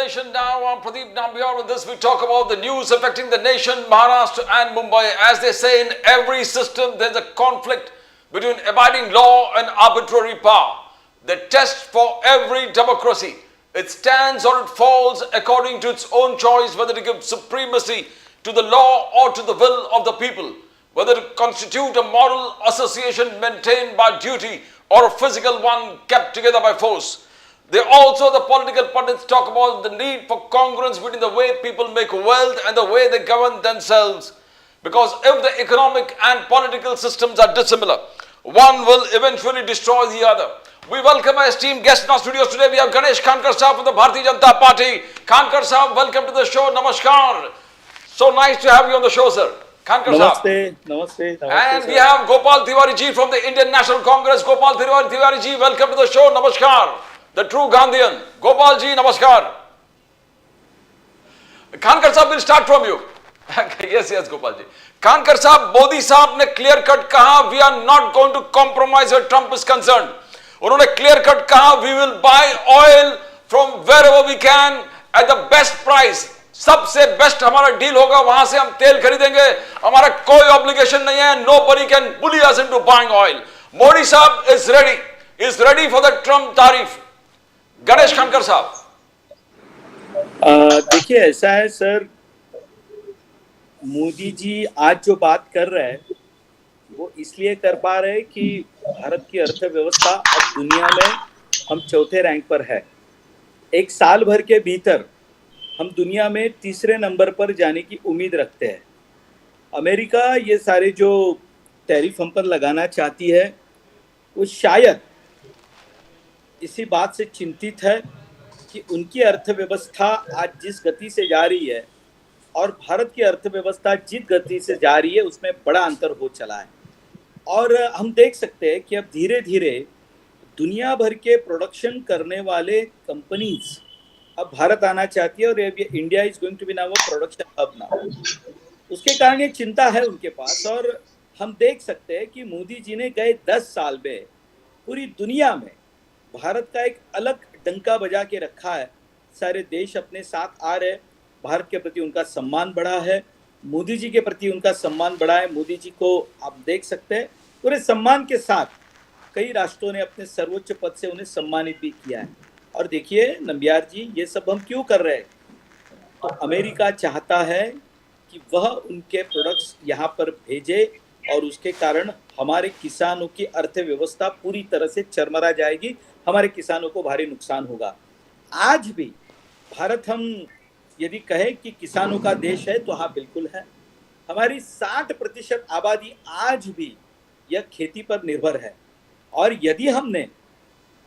nation now. I'm Pradeep Nambiar. With this, we talk about the news affecting the nation, Maharashtra and Mumbai. As they say, in every system, there's a conflict between abiding law and arbitrary power. The test for every democracy. It stands or it falls according to its own choice, whether to give supremacy to the law or to the will of the people, whether to constitute a moral association maintained by duty or a physical one kept together by force. The political pundits talk about the need for congruence between the way people make wealth and the way they govern themselves. Because if the economic and political systems are dissimilar, one will eventually destroy the other. We welcome our esteemed guest in our studios today. We have Ganesh Khankar Sahab from the Bharatiya Janata Party. Khankar Sahab, welcome to the show. Namaskar. So nice to have you on the show, sir. Khankar Sahab. Namaste. And we have Gopal Tiwari ji from the Indian National Congress. Gopal Tiwari ji, welcome to the show. Namaskar. The true Gandhian. Gopal ji, namaskar. Khankar Sahab, will start from you. yes, Gopal ji. Khankar Sahab, Modi Sahab ne clear cut kaha, we are not going to compromise where Trump is concerned. उन्होंने clear cut कहा we will buy oil from wherever we can at the best price. सबसे best हमारा deal होगा, वहां से हम तेल खरीदेंगे, हमारा कोई ऑब्लिगेशन नहीं है. Nobody can bully us into buying oil. Modi साहब is ready for the Trump tariff. Ganesh खनकर साहब. देखिए ऐसा है सर, मोदी जी आज जो बात कर रहे हैं वो इसलिए कर पा रहे हैं कि भारत की अर्थव्यवस्था अब दुनिया में हम चौथे रैंक पर है. एक साल भर के भीतर हम दुनिया में तीसरे नंबर पर जाने की उम्मीद रखते हैं. अमेरिका ये सारे जो टैरिफ हम पर लगाना चाहती है वो शायद इसी बात से चिंतित है कि उनकी अर्थव्यवस्था आज जिस गति से जा रही है और भारत की अर्थव्यवस्था जिस गति से जा रही है उसमें बड़ा अंतर हो चला है. और हम देख सकते हैं कि अब धीरे धीरे दुनिया भर के प्रोडक्शन करने वाले कंपनीज अब भारत आना चाहती है और India is going to be now a production hub now. उसके कारण ये चिंता है उनके पास. और हम देख सकते हैं कि मोदी जी ने गए 10 साल में पूरी दुनिया में भारत का एक अलग डंका बजा के रखा है. सारे देश अपने साथ आ रहे, भारत के प्रति उनका सम्मान बढ़ा है, मोदी जी के प्रति उनका सम्मान बढ़ा है. मोदी जी को आप देख सकते हैं पूरे सम्मान के साथ कई राष्ट्रों ने अपने सर्वोच्च पद से उन्हें सम्मानित भी किया है. और देखिए नंबियार जी, ये सब हम क्यों कर रहे हैं? तो अमेरिका चाहता है कि वह उनके प्रोडक्ट्स यहाँ पर भेजे और उसके कारण हमारे किसानों की अर्थव्यवस्था पूरी तरह से चरमरा जाएगी, हमारे किसानों को भारी नुकसान होगा. आज भी भारत हम यदि कहें कि किसानों का देश है तो हाँ बिल्कुल है. हमारी 60% आबादी आज भी यह खेती पर निर्भर है. और यदि हमने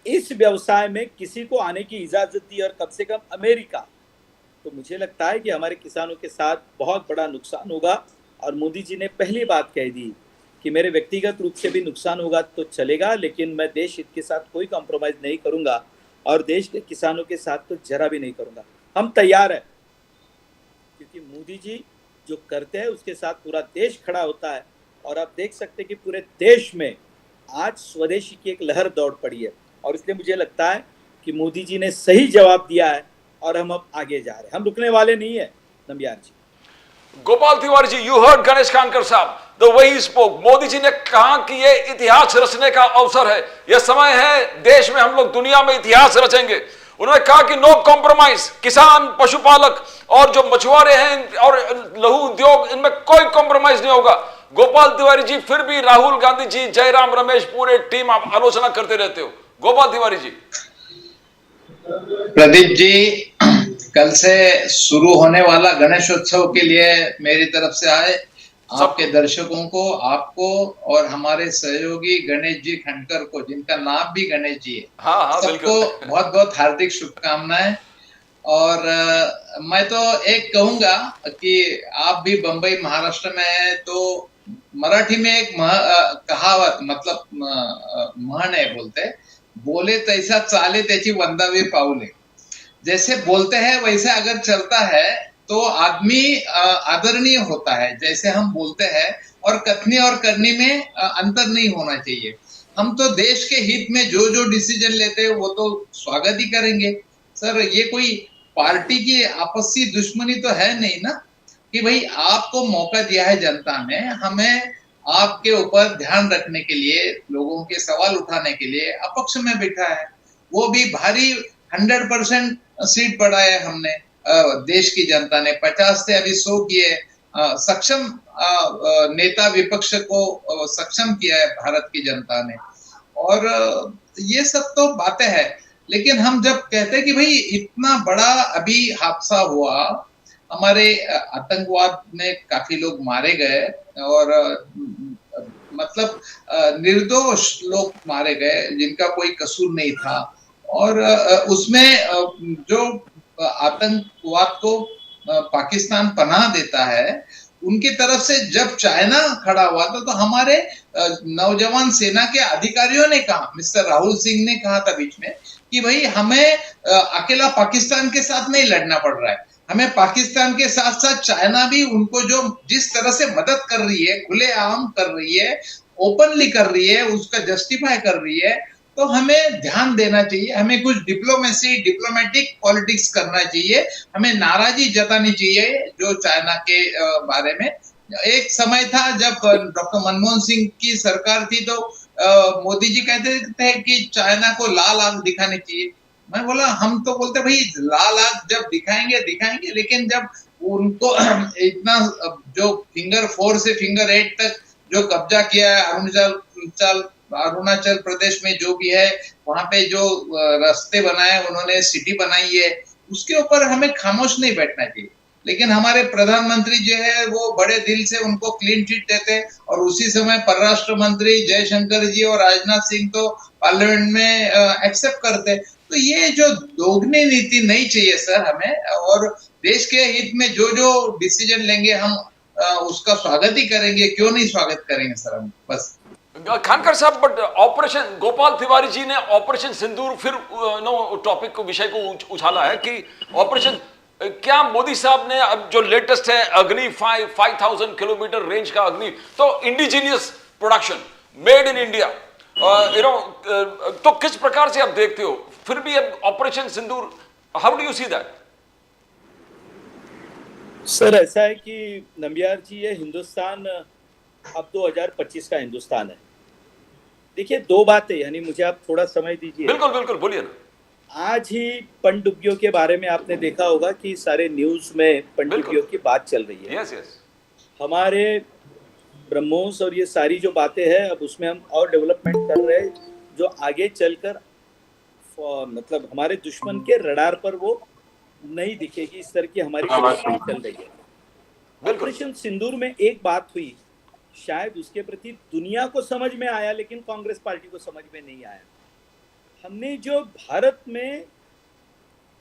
इस व्यवसाय में किसी को आने की इजाज़त दी और कम से कम अमेरिका, तो मुझे लगता है कि हमारे किसानों के साथ बहुत बड़ा नुकसान होगा. और मोदी जी ने पहली बात कह दी कि मेरे व्यक्तिगत रूप से भी नुकसान होगा तो चलेगा, लेकिन मैं देश हित के साथ कोई कॉम्प्रोमाइज़ नहीं करूंगा और देश के किसानों के साथ तो जरा भी नहीं करूंगा. हम तैयार हैं क्योंकि मोदी जी जो करते हैं उसके साथ पूरा देश खड़ा होता है. और आप देख सकते हैं कि पूरे देश में आज स्वदेशी की एक लहर दौड़ पड़ी है. और इसलिए मुझे लगता है कि मोदी जी ने सही जवाब दिया है और हम अब आगे जा रहे हैं, हम रुकने वाले नहीं है. नंबियार जी. गोपाल तिवारी जी, यू हर्ड गणेश खानकर साहब, the way he spoke. Modi ji ने कहा कि ये इतिहास रचने का अवसर है, यह समय है देश में हम लोग दुनिया में इतिहास रचेंगे. उन्होंने कहा कि नो कॉम्प्रोमाइज. किसान, पशुपालक और जो मछुआरे हैं और लघु उद्योग, इनमें कोई कॉम्प्रोमाइज नहीं होगा. गोपाल तिवारी जी, फिर भी राहुल गांधी जी, जयराम रमेश, पूरे टीम आप आलोचना करते रहते हो. गोपाल तिवारी जी. प्रदीप जी, कल से शुरू होने वाला गणेशोत्सव के लिए मेरी तरफ से आए आपके दर्शकों को, आपको और हमारे सहयोगी गणेश जी खंडकर को, जिनका नाम भी गणेश जी है, सबको बहुत बहुत हार्दिक शुभकामनाएं. और मैं तो एक कहूंगा कि आप भी बंबई महाराष्ट्र में है तो मराठी में एक कहावत, मतलब म्हण है, बोले तैसा चाले त्याची वंदावे पाऊले. जैसे बोलते हैं वैसे अगर चलता है तो आदमी आदरणीय होता है. जैसे हम बोलते हैं और कथनी और करनी में अंतर नहीं होना चाहिए. हम तो देश के हित में जो जो डिसीजन लेते हैं वो तो स्वागत ही करेंगे. सर, ये कोई पार्टी की आपसी दुश्मनी तो है नहीं ना, कि भाई आपको मौका दिया है जनता ने, हमें आपके ऊपर ध्यान रखने के लिए, लोगों के सवाल उठाने के लिए अपक्ष में बैठा है। वो भी भारी 100% सीट बढ़ाए हमने, देश की जनता ने 50 से अभी 100 किए, सक्षम नेता विपक्ष को सक्षम किया है भारत की जनता ने। और ये सब तो बातें हैं, लेकिन हम जब कहते हैं कि भाई इतना बड़ा अभी हादसा हुआ, हमारे आतंकवाद में काफी लोग मारे गए और मतलब निर्दोष लोग मारे गए जिनका कोई कसूर नहीं था, और उसमें जो आतंकवाद को पाकिस्तान पनाह देता है, उनकी तरफ से जब चाइना खड़ा हुआ था तो हमारे नौजवान सेना के अधिकारियों ने कहा, मिस्टर राहुल सिंह ने कहा था बीच में कि भाई हमें अकेला पाकिस्तान के साथ नहीं लड़ना पड़ रहा है, हमें पाकिस्तान के साथ साथ चाइना भी उनको जो जिस तरह से मदद कर रही है, खुलेआम कर रही है, ओपनली कर रही है, उसका जस्टिफाई कर रही है, तो हमें ध्यान देना चाहिए, हमें कुछ डिप्लोमेटिक पॉलिटिक्स करना चाहिए, हमें नाराजगी जतानी चाहिए जो चाइना के बारे में। एक समय था जब डॉक्टर मनमोहन सिंह की सरकार थी तो मोदी जी कहते थे कि चाइना को लाल आंख दिखानी चाहिए। मैं बोला, हम तो बोलते भाई लाल आंख जब दिखाएंगे, लेकिन जब उनको इतना जो फिंगर 4 से फिंगर 8 तक जो कब्जा किया है अरुणाचल प्रदेश में, जो भी है वहां पे जो रास्ते बनाए उन्होंने, सिटी बनाई है, उसके ऊपर हमें खामोश नहीं बैठना चाहिए। लेकिन हमारे प्रधानमंत्री जो है वो बड़े दिल से उनको क्लीन चिट देते, और उसी समय परराष्ट्र मंत्री जयशंकर जी और राजनाथ सिंह तो पार्लियामेंट में एक्सेप्ट करते। तो ये जो दोगुनी नीति नहीं चाहिए सर हमें, और देश के हित में जो जो डिसीजन लेंगे हम उसका स्वागत ही करेंगे, क्यों नहीं स्वागत करेंगे सर हम। बस खानकर साहब, बट ऑपरेशन गोपाल तिवारी जी ने ऑपरेशन सिंदूर फिर टॉपिक को, विषय को उछाला है कि ऑपरेशन, क्या मोदी साहब ने अब जो लेटेस्ट है अग्नि 5000 किलोमीटर रेंज का अग्नि, तो indigenous production made in India, तो किस प्रकार से आप देखते हो फिर भी अब operation Sindoor, how do you see that? Sir ऐसा है कि नंबियार जी, ये हिंदुस्तान अब 2025 का हिंदुस्तान है। देखिए, दो बातें, यानी मुझे आप थोड़ा समय दीजिए। बिल्कुल बिल्कुल, बोलिए ना। आज ही पनडुब्बियों के बारे में आपने देखा होगा कि सारे न्यूज में पनडुब्बियों की बात चल रही है। यस यस, हमारे ब्रह्मोस और ये सारी जो बातें हैं, अब उसमें हम और डेवलपमेंट कर रहे हैं जो आगे चलकर मतलब हमारे दुश्मन के रडार पर वो नहीं दिखेगी। इस तरह की हमारी डेवलपमेंट चल रही है। ऑपरेशन सिंदूर में एक बात हुई, शायद उसके प्रति दुनिया को समझ में आया, लेकिन कांग्रेस पार्टी को समझ में नहीं आया। हमने जो भारत में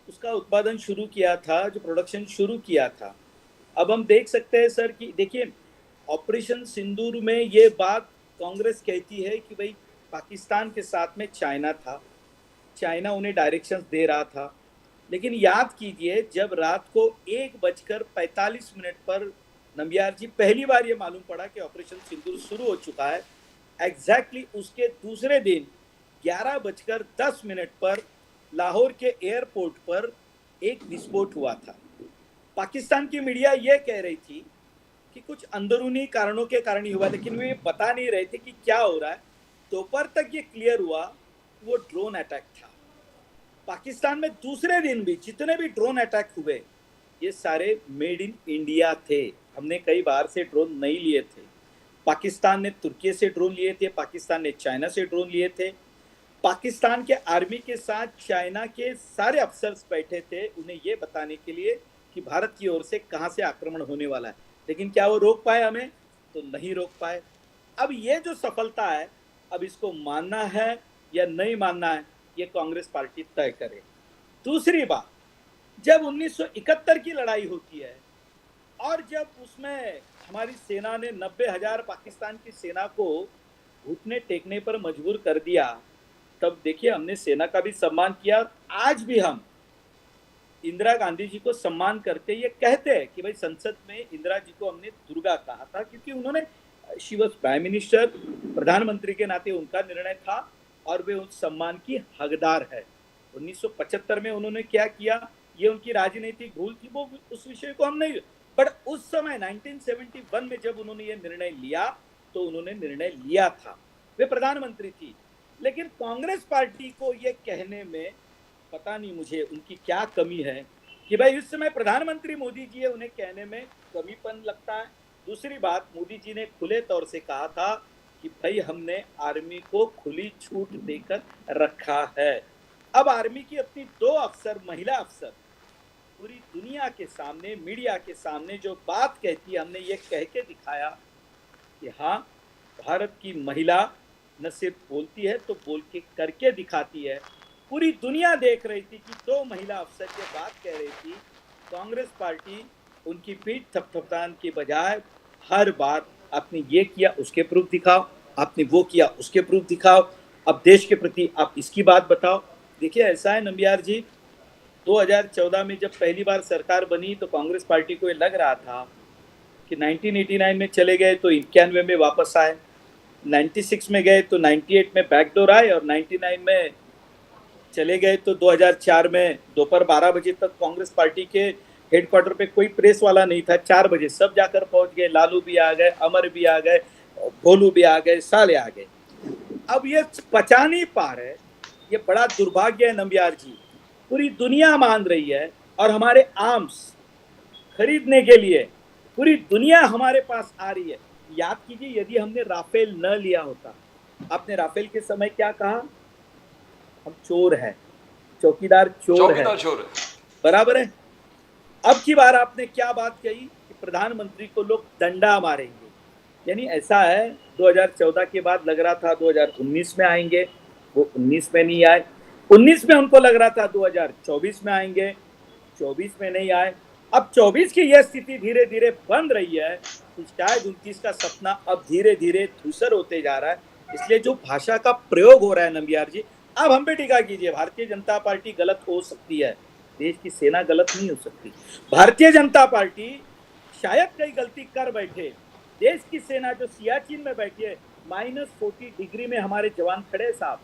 उसका उत्पादन शुरू किया था, जो प्रोडक्शन शुरू किया था, अब हम देख सकते हैं सर कि देखिए, ऑपरेशन सिंदूर में ये बात कांग्रेस कहती है कि भाई पाकिस्तान के साथ में चाइना था, चाइना उन्हें डायरेक्शंस दे रहा था, लेकिन याद कीजिए जब रात को 1:45 पर नंबियार जी पहली बार ये मालूम पड़ा कि ऑपरेशन सिंदूर शुरू हो चुका है, एग्जैक्टली उसके दूसरे दिन 11:10 पर लाहौर के एयरपोर्ट पर एक विस्फोट हुआ था। पाकिस्तान की मीडिया ये कह रही थी कि कुछ अंदरूनी कारणों के कारण ही हुआ, लेकिन वे बता नहीं रहे थे कि क्या हो रहा है। दोपहर तक ये क्लियर हुआ वो ड्रोन अटैक था। पाकिस्तान में दूसरे दिन भी जितने भी ड्रोन अटैक हुए, ये सारे मेड इन इंडिया थे। हमने कई बार से ड्रोन नहीं लिए थे। पाकिस्तान ने तुर्की से ड्रोन लिए थे, पाकिस्तान ने चाइना से ड्रोन लिए थे। पाकिस्तान के आर्मी के साथ चाइना के सारे अफसर्स बैठे थे उन्हें ये बताने के लिए कि भारत की ओर से कहां से आक्रमण होने वाला है, लेकिन क्या वो रोक पाए हमें? तो नहीं रोक पाए। अब ये जो सफलता है, अब इसको मानना है या नहीं मानना है, ये कांग्रेस पार्टी तय करे। दूसरी बात, जब 1971 की लड़ाई होती है और जब उसमें हमारी सेना ने 90,000 पाकिस्तान की सेना को घुटने टेकने पर मजबूर कर दिया, तब देखिए हमने सेना का भी सम्मान किया। आज भी हम इंदिरा गांधी जी को सम्मान करते, ये कहते हैं कि भाई संसद में इंदिरा जी को हमने दुर्गा कहा था, क्योंकि उन्होंने, शी वॉज प्राइम मिनिस्टर, प्रधानमंत्री के नाते उनका निर्णय था और वे उस सम्मान की हकदार है। 1975 में उन्होंने क्या किया ये उनकी राजनीतिक भूल थी, वो उस विषय को हम नहीं, बट उस समय 1971 में जब उन्होंने ये निर्णय लिया तो उन्होंने निर्णय लिया था, वे प्रधानमंत्री थी। लेकिन कांग्रेस पार्टी को ये कहने में पता नहीं मुझे उनकी क्या कमी है कि भाई इस समय प्रधानमंत्री मोदी जी है, उन्हें कहने में कमीपन लगता है। दूसरी बात, मोदी जी ने खुले तौर से कहा था कि भाई हमने आर्मी को खुली छूट देकर रखा है। अब आर्मी की अपनी 2 अफसर, महिला अफसर, पूरी दुनिया के सामने, मीडिया के सामने जो बात कहती है, हमने ये कह के दिखाया कि हाँ, भारत की महिला न सिर्फ बोलती है तो बोल के करके दिखाती है। पूरी दुनिया देख रही थी कि 2 महिला अफसर ये बात कह रही थी, कांग्रेस पार्टी उनकी पीठ थपथपाने की बजाय हर बार आपने ये किया उसके प्रूफ दिखाओ, आपने वो किया उसके प्रूफ दिखाओ, अब देश के प्रति आप इसकी बात बताओ। देखिए ऐसा है नंबियार जी, 2014 में जब पहली बार सरकार बनी तो कांग्रेस पार्टी को ये लग रहा था कि 1989 में चले गए तो 91 में वापस आए, 96 में गए तो 98 में बैकडोर आए, और 99 में चले गए तो 2004 में दोपहर 12 बजे तक कांग्रेस पार्टी के हेडक्वार्टर पे कोई प्रेस वाला नहीं था। 4 बजे सब जाकर पहुंच गए, लालू भी आ गए, अमर भी आ गए, भोलू भी आ गए, साले आ गए। अब ये पचा नहीं पा रहे, ये बड़ा दुर्भाग्य है नंबियार जी। पूरी दुनिया मान रही है और हमारे आर्म्स खरीदने के लिए पूरी दुनिया हमारे पास आ रही है। याद कीजिए, यदि हमने राफेल न लिया होता, आपने राफेल के समय क्या कहा? हम चोर हैं, चौकीदार चोर है, बराबर है। अब की बार आपने क्या बात कही कि प्रधानमंत्री को लोग डंडा मारेंगे, यानी ऐसा है 2014 के बाद लग रहा था 2019 में आएंगे, वो 19 में नहीं आए। 19 में उनको लग रहा था 2024 में आएंगे, 24 में नहीं आए। अब 24 की यह स्थिति धीरे धीरे बन रही है कि शायद 29 का सपना अब धीरे धीरे धूसर होते जा रहा है। इसलिए जो भाषा का प्रयोग हो रहा है नंबियार जी, अब हम पे टीका कीजिए, भारतीय जनता पार्टी गलत हो सकती है, देश की सेना गलत नहीं हो सकती। भारतीय जनता पार्टी शायद कई गलती कर बैठे, देश की सेना जो सियाचिन में बैठी है, -40 डिग्री में हमारे जवान खड़े साहब,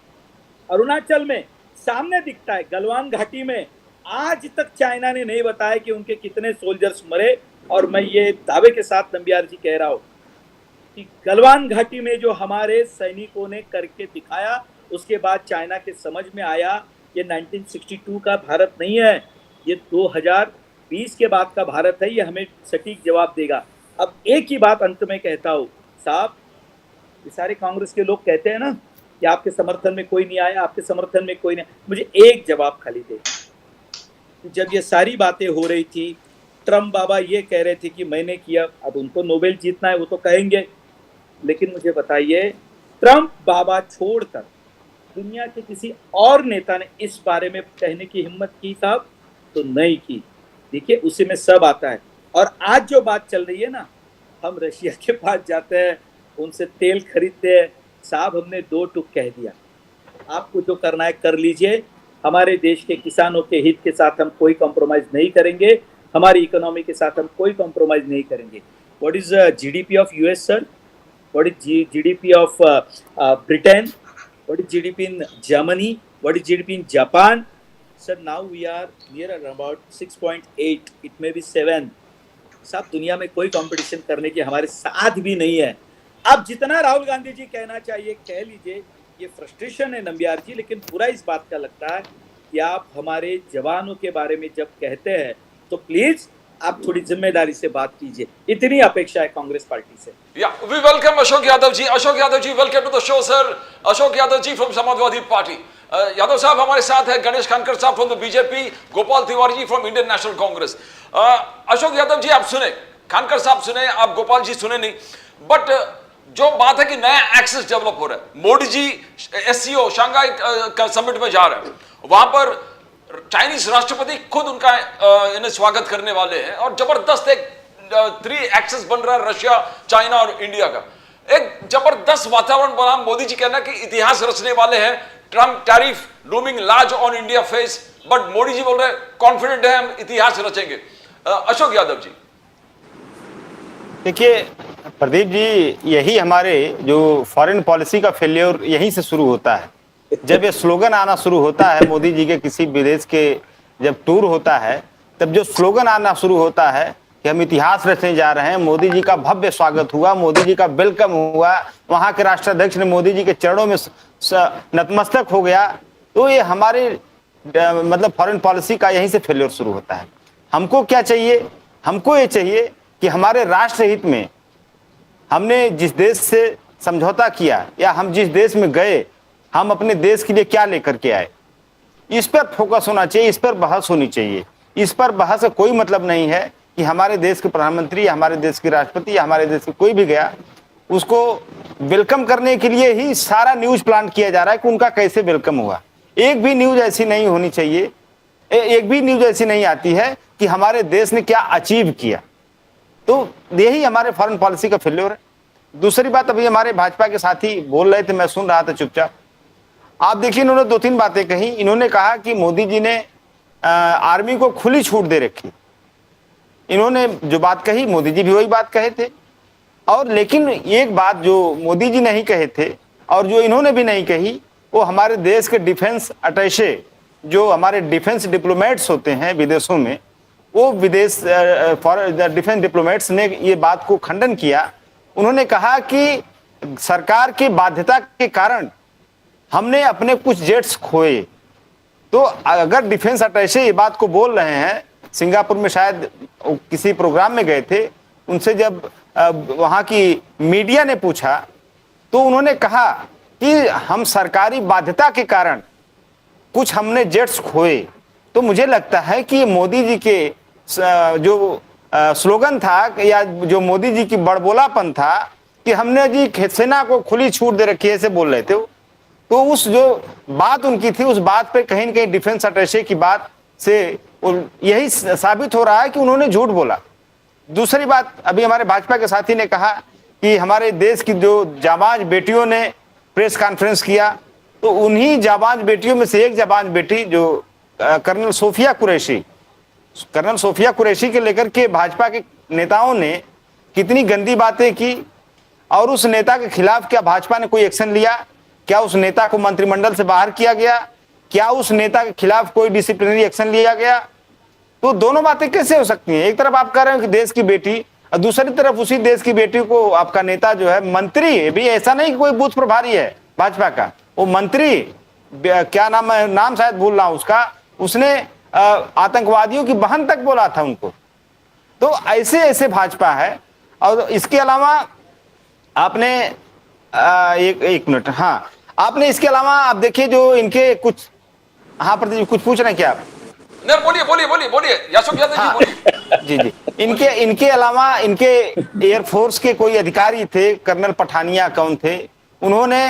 अरुणाचल में सामने दिखता है, गलवान घाटी में आज तक चाइना ने नहीं बताया कि उनके कितने सोल्जर्स मरे। और मैं ये दावे के साथ नंबियार जी कह रहा हूं कि गलवान घाटी में जो हमारे सैनिकों ने करके दिखाया, उसके बाद चाइना के समझ में आया ये 1962 का भारत नहीं है, ये 2020 के बाद का भारत है, ये हमें सटीक जवाब देगा। अब एक ही बात अंत में कहता हूँ साहब, ये सारे कांग्रेस के लोग कहते हैं ना कि आपके समर्थन में कोई नहीं आया, आपके समर्थन में कोई नहीं, मुझे एक जवाब खाली दे। जब ये सारी बातें हो रही थी, ट्रम्प बाबा ये कह रहे थे कि मैंने किया, अब उनको नोबेल जीतना है वो तो कहेंगे, लेकिन मुझे बताइए ट्रम्प बाबा छोड़कर दुनिया के किसी और नेता ने इस बारे में कहने की हिम्मत की साहब? तो नहीं की। देखिए उसी में सब आता है। और आज जो बात चल रही है ना, हम रशिया के पास जाते हैं, उनसे तेल खरीदते हैं, साहब हमने 2 टूक कह दिया, आपको जो करना है कर लीजिए, हमारे देश के किसानों के हित के साथ हम कोई कॉम्प्रोमाइज नहीं करेंगे, हमारी इकोनॉमी के साथ हम कोई कॉम्प्रोमाइज नहीं करेंगे। What is GDP of US sir? What is GDP of Britain? What is GDP in Germany? What is GDP in Japan? Sir, now we are near about 6.8. It may be 7. सब दुनिया में कोई competition करने की हमारे साथ भी नहीं है। अब जितना राहुल गांधी जी कहना चाहिए कह लीजिए, ये फ्रस्ट्रेशन है नंबियार जी, लेकिन पूरा इस बात का लगता है कि आप हमारे जवानों के बारे में जब कहते हैं तो प्लीज आप थोड़ी जिम्मेदारी से बात कीजिए, इतनी अपेक्षा है कांग्रेस पार्टी से। We welcome Ashok Yadav ji. Ashok Yadav ji, welcome to the show, sir. Ashok Yadav ji from Samajwadi Party. Yadav साहब हमारे साथ है, गणेश खानकर साहब from the BJP, Gopal Tiwari ji from Indian National Congress. Ashok Yadav ji आप सुने, खानकर साहब सुने, आप गोपाल जी सुने नहीं, बट जो बात है कि नया एक्सेस डेवलप हो रहा है, Modi ji SCO Shanghai summit में जा रहे हैं, वहां पर चाइनीज राष्ट्रपति खुद उनका इन्हें स्वागत करने वाले हैं, और जबरदस्त एक 3 एक्सेस बन रहा है रशिया, चाइना और इंडिया का। एक जबरदस्त वातावरण बना। मोदी जी कहना कि इतिहास रचने वाले हैं, Trump tariff looming large on India face, but Modi ji बोल रहे हैं कॉन्फिडेंट है हम इतिहास रचेंगे। अशोक यादव जी देखिए प्रदीप जी, यही हमारे जो फॉरेन पॉलिसी का फेल्योर यहीं से शुरू होता है। जब ये स्लोगन आना शुरू होता है मोदी जी के किसी विदेश के जब टूर होता है तब जो स्लोगन आना शुरू होता है कि हम इतिहास रचने जा रहे हैं, मोदी जी का भव्य स्वागत हुआ, मोदी जी का वेलकम हुआ, वहां के राष्ट्राध्यक्ष ने मोदी जी के चरणों में नतमस्तक हो गया, तो ये हमारे मतलब फॉरेन पॉलिसी का यहीं से फेलियर शुरू होता है। हमको क्या चाहिए? हमको ये चाहिए कि हमारे राष्ट्र हित में हमने जिस देश से समझौता किया या हम जिस देश में गए, हम अपने देश के लिए क्या लेकर के आए, इस पर फोकस होना चाहिए, इस पर बहस होनी चाहिए। इस पर बहस का कोई मतलब नहीं है कि हमारे देश के प्रधानमंत्री या हमारे देश के राष्ट्रपति या हमारे देश के कोई भी गया, उसको वेलकम करने के लिए ही सारा न्यूज प्लान किया जा रहा है कि उनका कैसे वेलकम हुआ। एक भी न्यूज ऐसी नहीं होनी चाहिए, एक भी न्यूज ऐसी नहीं आती है कि हमारे देश ने क्या अचीव किया। तो यही हमारे फॉरेन पॉलिसी का फेल्योर है। दूसरी बात, अभी हमारे भाजपा के साथी बोल रहे थे, मैं सुन रहा था चुपचाप। आप देखिए, इन्होंने 2-3 बातें कही। इन्होंने कहा कि मोदी जी ने आर्मी को खुली छूट दे रखी। इन्होंने जो बात कही, मोदी जी भी वही बात कहे थे। और लेकिन एक बात जो मोदी जी नहीं कहे थे और जो इन्होंने भी नहीं कही, वो हमारे देश के डिफेंस अटैचे, जो हमारे डिफेंस डिप्लोमेट्स होते हैं विदेशों में, वो विदेश डिफेंस डिप्लोमेट्स ने ये बात को खंडन किया। उन्होंने कहा कि सरकार की बाध्यता के कारण हमने अपने कुछ जेट्स खोए। तो अगर डिफेंस अटैचे ये बात को बोल रहे हैं, सिंगापुर में शायद किसी प्रोग्राम में गए थे, उनसे जब वहाँ की मीडिया ने पूछा तो उन्होंने कहा कि हम सरकारी बाध्यता के कारण कुछ हमने जेट्स खोए। तो मुझे लगता है कि मोदी जी के जो स्लोगन था या जो मोदी जी की बड़बोलापन था कि हमने जी सेना को खुली छूट दे रखी है, ऐसे बोल रहे थे वो। तो उस जो बात उनकी थी, उस बात पे कहीं न कहीं डिफेंस अटैचे की बात से यही साबित हो रहा है कि उन्होंने झूठ बोला। दूसरी बात, अभी हमारे भाजपा के साथी ने कहा कि हमारे देश की जो जाबाज बेटियों ने प्रेस कॉन्फ्रेंस किया, तो उन्हीं जाबाज बेटियों में से एक जाबाज बेटी जो कर्नल सोफिया कुरैशी के लेकर के भाजपा के नेताओं ने कितनी गंदी बातें की, और उस नेता के खिलाफ क्या भाजपा ने कोई एक्शन लिया? क्या उस नेता को मंत्रिमंडल से बाहर किया गया? क्या उस नेता के खिलाफ कोई डिसिप्लिनरी एक्शन लिया गया? तो दोनों बातें कैसे हो सकती हैं? एक तरफ आप कह रहे हो कि देश की बेटी, और दूसरी तरफ उसी देश की बेटी को आपका नेता जो है मंत्री है, भी ऐसा नहीं कि कोई बूथ प्रभारी है भाजपा का, वो मंत्री, क्या नाम है, नाम शायद भूल रहा हूं उसका, उसने आतंकवादियों की बहन तक बोला था उनको। तो ऐसे ऐसे भाजपा है। और इसके अलावा आपने एक मिनट, हाँ, आपने इसके अलावा आप देखिए जो इनके कुछ, हाँ प्रदीप जी कुछ पूछ रहे हैं क्या आप? नहीं, बोलिए यासुफ यादव जी, बोलिए। जी इनके अलावा इनके एयरफोर्स के कोई अधिकारी थे, कर्नल पठानिया कौन थे, उन्होंने,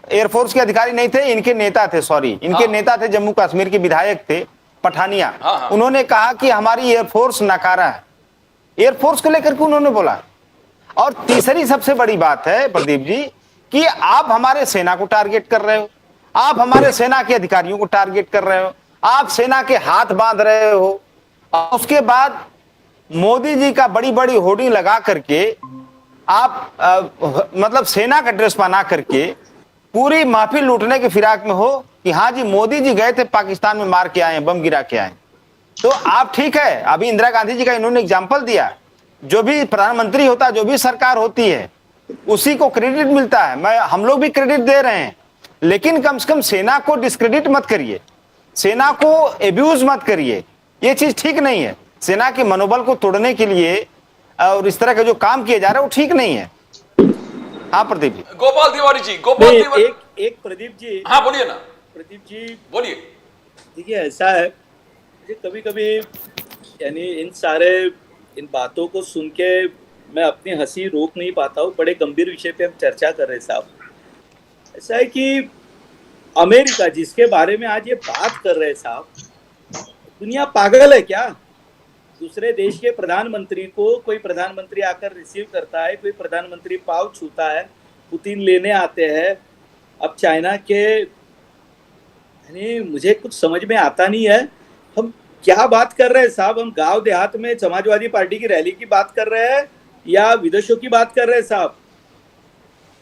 एयरफोर्स के अधिकारी नहीं थे, इनके नेता थे, सॉरी, इनके नेता थे, जम्मू कश्मीर के विधायक थे पठानिया। उन्होंने कहा कि हमारी एयरफोर्स नकारा है। एयरफोर्स को लेकर के उन्होंने बोला। और तीसरी सबसे बड़ी बात है प्रदीप जी कि आप हमारे सेना को टारगेट कर रहे हो, आप हमारे सेना के अधिकारियों को टारगेट कर रहे हो, आप सेना के हाथ बांध रहे हो, और उसके बाद मोदी जी का बड़ी बड़ी होर्डिंग लगा करके आप मतलब सेना का ड्रेस पहना करके पूरी महफिल लूटने के फिराक में हो कि हाँ जी मोदी जी गए थे पाकिस्तान में, मार के आए, बम गिरा के आए। तो आप ठीक है, अभी इंदिरा गांधी जी का इन्होंने एग्जाम्पल दिया, जो भी प्रधानमंत्री होता है, जो भी सरकार होती है, उसी को क्रेडिट मिलता है। हम लोग भी क्रेडिट दे रहे हैं, लेकिन कम से कम सेना को डिस्क्रेडिट मत करिए, सेना को एब्यूज मत करिए, ये चीज ठीक नहीं है। सेना के मनोबल को तोड़ने के लिए और इस तरह का जो काम किया जा रहा है वो ठीक नहीं है। हाँ प्रदीप जी। गोपाल तिवारी जी, एक प्रदीप जी, हाँ बोलिए ना प्रदीप जी, बोलिए। देखिए ऐसा है, मुझे कभी कभी यानी इन बातों को सुन के मैं अपनी हंसी रोक नहीं पाता हूँ। बड़े गंभीर विषय पे हम चर्चा कर रहे साहब। ऐसा है कि अमेरिका जिसके बारे में आज ये बात कर रहे साहब, दुनिया पागल है क्या? दूसरे देश के प्रधानमंत्री को कोई प्रधानमंत्री आकर रिसीव करता है, कोई प्रधानमंत्री पाव छूता है, पुतिन लेने आते हैं। अब चाइना के, यानी मुझे कुछ समझ में आता नहीं है, हम क्या बात कर रहे हैं साहब? हम गांव देहात में समाजवादी पार्टी की रैली की बात कर रहे हैं या विदेशों की बात कर रहे हैं साहब?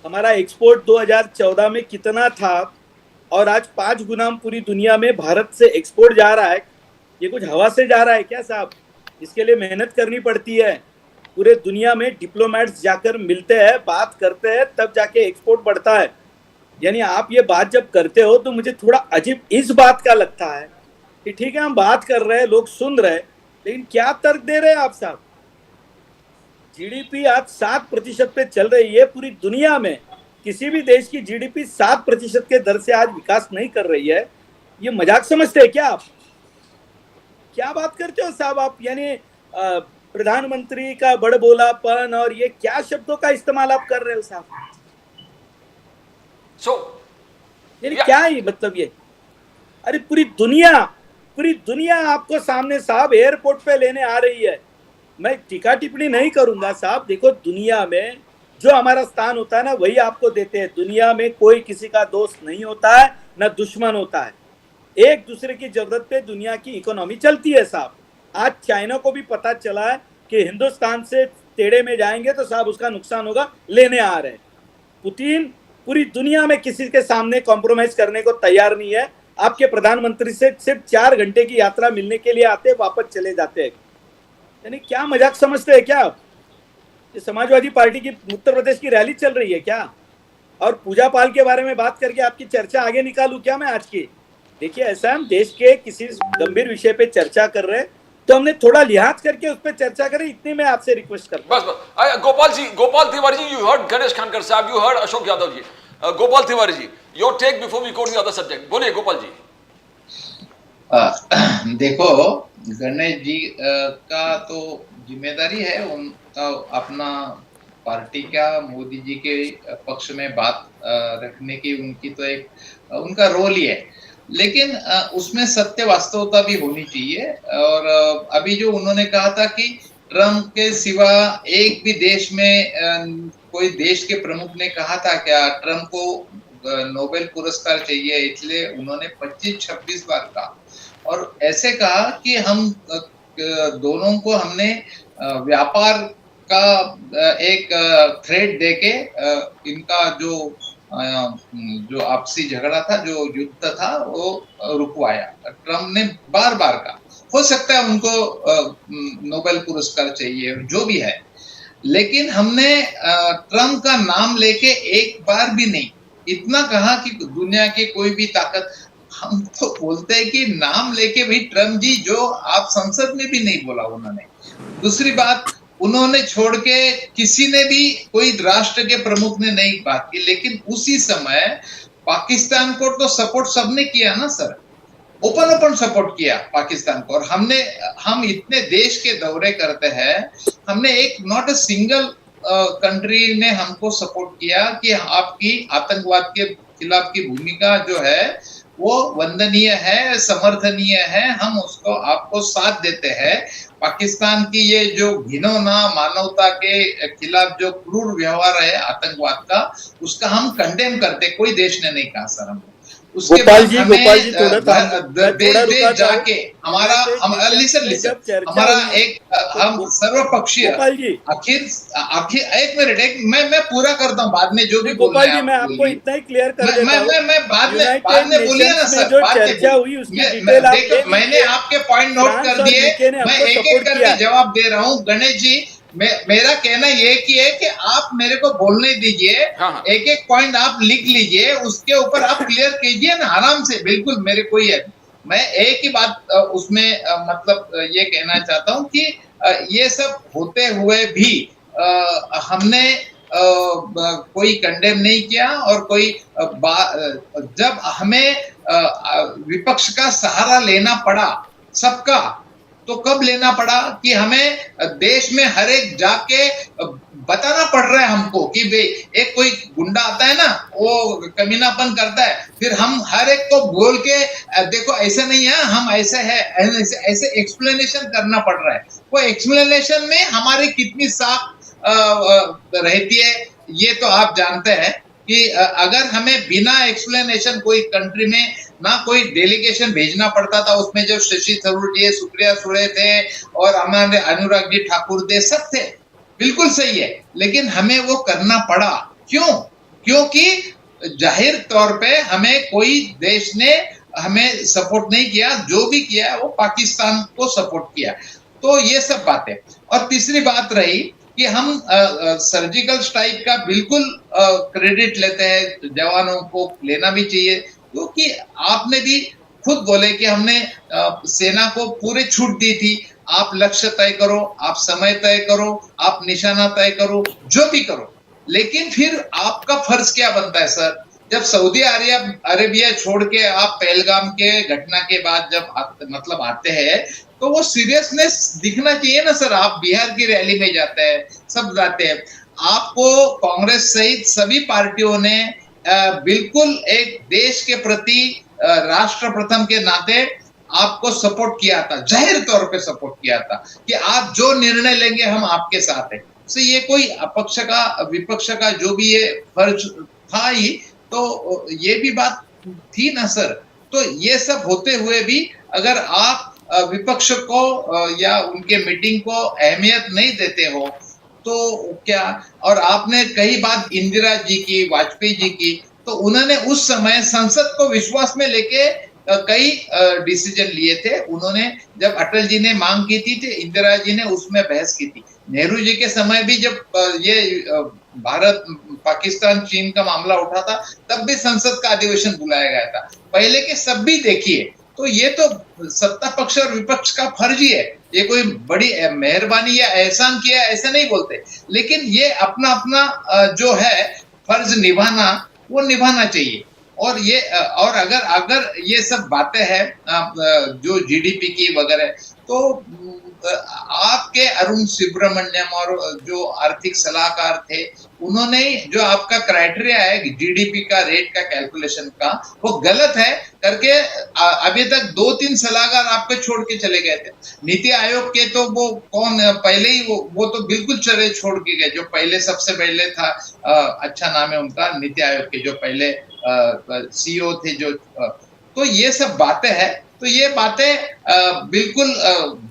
हमारा एक्सपोर्ट 2014 में कितना था और आज 5 गुना पूरी दुनिया में भारत से एक्सपोर्ट जा रहा है। ये कुछ हवा से जा रहा है क्या साहब? इसके लिए मेहनत करनी पड़ती है। पूरे दुनिया में डिप्लोमेट्स जाकर मिलते हैं, बात करते हैं, तब जाके एक्सपोर्ट बढ़ता है। यानी आप ये बात जब करते हो तो मुझे थोड़ा अजीब इस बात का लगता है कि ठीक है हम बात कर रहे हैं, लोग सुन रहे हैं, लेकिन क्या तर्क दे रहे हैं आप साहब? जीडीपी आज 7% पे चल रही है। पूरी दुनिया में किसी भी देश की जीडीपी 7% के दर से आज विकास नहीं कर रही है। ये मजाक समझते हैं क्या आप? क्या बात करते हो साहब आप? यानी प्रधानमंत्री का बड़बोलापन और ये क्या शब्दों का इस्तेमाल आप कर रहे हो साहब? यानी क्या ही मतलब ये? अरे पूरी दुनिया आपको सामने साहब एयरपोर्ट पे लेने आ रही है। मैं टीका टिप्पणी नहीं करूंगा साहब। देखो दुनिया में जो हमारा स्थान होता है ना वही आपको देते हैं। दुनिया में कोई किसी का दोस्त नहीं होता है, ना दुश्मन होता है। एक दूसरे की जरूरत पे दुनिया की इकोनॉमी चलती है साहब। आज चाइना को भी पता चला है कि हिंदुस्तान से टेढ़े में जाएंगे तो साहब उसका नुकसान होगा, लेने आ रहे हैं। पुतिन पूरी दुनिया में किसी के सामने कॉम्प्रोमाइज करने को तैयार नहीं है। आपके प्रधानमंत्री से सिर्फ 4 घंटे की यात्रा मिलने के लिए आते, वापस चले जाते हैं। यानी क्या मजाक समझते हैं क्या आप? ये समाजवादी पार्टी की उत्तर प्रदेश की रैली चल रही है क्या? और पूजा पाल के बारे में बात करके आपकी चर्चा आगे निकालूं क्या मैं आज की? देखिए ऐसा हम देश के किसी गंभीर विषय पे चर्चा कर रहे हैं तो हमने थोड़ा लिहाज करके उस पर चर्चा करें, इतनी मैं आपसे रिक्वेस्ट करता हूं। बस गोपाल तिवारी जी, यू हर्ड गणेश खानकर साहब, you heard Ashok Yadav ji. Gopal Tiwari ji, your take before we go to the other subject. बोलिए गोपाल जी। देखो गणेश जी का तो जिम्मेदारी है उनका अपना पार्टी का मोदी जी के पक्ष में बात रखने की, उनकी तो एक उनका रोल ही है। लेकिन उसमें सत्य वास्तवता भी होनी चाहिए। और अभी जो उन्होंने कहा था कि ट्रम्प के सिवा एक भी देश में कोई देश के प्रमुख ने कहा था क्या ट्रम्प को नोबेल पुरस्कार चाहिए, इसलिए उन्होंने 25-26 बार कहा। और ऐसे कहा कि हम दोनों को हमने व्यापार का एक थ्रेड देके इनका जो आपसी झगड़ा था, जो युद्ध था, वो रुकवाया। ट्रम्प ने बार बार कहा। हो सकता है उनको नोबेल पुरस्कार चाहिए, जो भी है, लेकिन हमने ट्रम्प का नाम लेके एक बार भी नहीं, इतना कहा कि दुनिया की कोई भी ताकत, हम तो बोलते हैं कि नाम लेके भाई ट्रम्प जी जो आप संसद में भी नहीं बोला उन्होंने। दूसरी बात, उन्होंने छोड़ के किसी ने भी, कोई राष्ट्र के प्रमुख ने नहीं बात की। लेकिन उसी समय पाकिस्तान को तो सपोर्ट सबने किया ना सर, ओपन सपोर्ट किया पाकिस्तान को। और हम इतने देश के दौरे करते हैं, हमने एक नॉट अ सिंगल कंट्री ने हमको सपोर्ट किया कि आपकी आतंकवाद के खिलाफ की भूमिका जो है वो वंदनीय है, समर्थनीय है, हम उसको आपको साथ देते हैं। पाकिस्तान की ये जो घिनौना मानवता के खिलाफ जो क्रूर व्यवहार है आतंकवाद का, उसका हम कंडेम करते, कोई देश ने नहीं कहा सर हमको। उसके बाद हमें जाके हमारा एक हम सर्वपक्षीय आखिर एक मिनट मैं पूरा करता हूँ, बाद में जो भी बोलना है मैं आपको इतना ही क्लियर कर देता हूं। मैं बाद में बोलिए ना सर, जो चर्चा हुई उसकी डिटेल मैंने आपके पॉइंट नोट कर दिए, मैं एक एक करके जवाब दे रहा हूँ। गणेश जी, मेरा कहना ये है कि आप मेरे को बोलने दीजिए, एक एक पॉइंट आप लिख लीजिए, उसके ऊपर आप क्लियर कीजिए ना आराम से, बिल्कुल मेरे कोई है। मैं एक ही बात उसमें मतलब ये कहना चाहता हूँ कि ये सब होते हुए भी हमने कोई कंडेम नहीं किया। और कोई जब हमें विपक्ष का सहारा लेना पड़ा सबका, तो कब लेना पड़ा कि हमें देश में हर एक जाके बताना पड़ रहा है हमको कि भाई एक कोई गुंडा आता है ना, वो कमीनापन करता है, फिर हम हर एक को बोल के देखो ऐसे नहीं है, हम ऐसे है, ऐसे एक्सप्लेनेशन करना पड़ रहा है। वो एक्सप्लेनेशन में हमारी कितनी साख रहती है ये तो आप जानते हैं कि अगर हमें बिना एक्सप्लेनेशन कोई कंट्री में ना कोई डेलीगेशन भेजना पड़ता था, उसमें जो शशि थरूर जी, सुप्रिया सुळे थे और हमारे अनुराग जी ठाकुर थे, सब थे, बिल्कुल सही है, लेकिन हमें वो करना पड़ा। क्यों? क्योंकि जाहिर तौर पे हमें कोई देश ने हमें सपोर्ट नहीं किया, जो भी किया वो पाकिस्तान को सपोर्ट किया। तो ये सब बातें। और तीसरी बात रही कि हम सर्जिकल स्ट्राइक का बिल्कुल क्रेडिट लेते हैं, जवानों को लेना भी चाहिए, क्योंकि आपने भी खुद बोले कि हमने सेना को पूरी छूट दी थी, आप लक्ष्य तय करो, आप समय तय करो, आप निशाना तय करो, जो भी करो, लेकिन फिर आपका फर्ज क्या बनता है सर? जब सऊदी अरेबिया छोड़ के आप पहलगाम के घटना के बाद जब आते हैं, तो वो सीरियसनेस दिखना चाहिए ना सर। आप बिहार की रैली में जाते हैं, सब जाते हैं, आपको कांग्रेस सहित सभी पार्टियों ने बिल्कुल एक देश के प्रति राष्ट्र प्रथम के नाते आपको सपोर्ट किया था, जाहिर तौर पे सपोर्ट किया था कि आप जो निर्णय लेंगे हम आपके साथ हैं। तो ये कोई अपक्ष का विपक्ष का जो भी ये फर्ज था ही, तो ये भी बात थी ना सर। तो ये सब होते हुए भी अगर आप विपक्ष को या उनके मीटिंग को अहमियत नहीं देते हो तो क्या? और आपने कई बात इंदिरा जी की, वाजपेयी जी की, तो उन्होंने उस समय संसद को विश्वास में लेके कई डिसीजन लिए थे। उन्होंने जब अटल जी ने मांग की थी तो इंदिरा जी ने उसमें बहस की थी। नेहरू जी के समय भी जब ये भारत पाकिस्तान चीन का मामला उठा था, तब भी संसद का अधिवेशन बुलाया गया था। पहले के सब भी देखिए, तो ये तो सत्ता पक्ष और विपक्ष का फर्ज ही है। ये कोई बड़ी मेहरबानी या एहसान किया ऐसा नहीं बोलते, लेकिन ये अपना अपना जो है फर्ज निभाना, वो निभाना चाहिए। और ये और अगर ये सब बातें हैं जो जीडीपी की वगैरह, तो आपके अरुण सुब्रमण्यम और जो आर्थिक सलाहकार थे, उन्होंने जो आपका क्राइटेरिया है जीडीपी का रेट का कैलकुलेशन का, वो गलत है करके अभी तक 2-3 सलाहकार आपके छोड़ के चले गए थे। नीति आयोग के तो वो कौन पहले ही वो तो बिल्कुल चले छोड़ के गए। जो पहले सबसे पहले था, अच्छा नाम है उनका, नीति आयोग के जो पहले सीईओ थे जो, तो ये सब बातें हैं। तो ये बातें बिल्कुल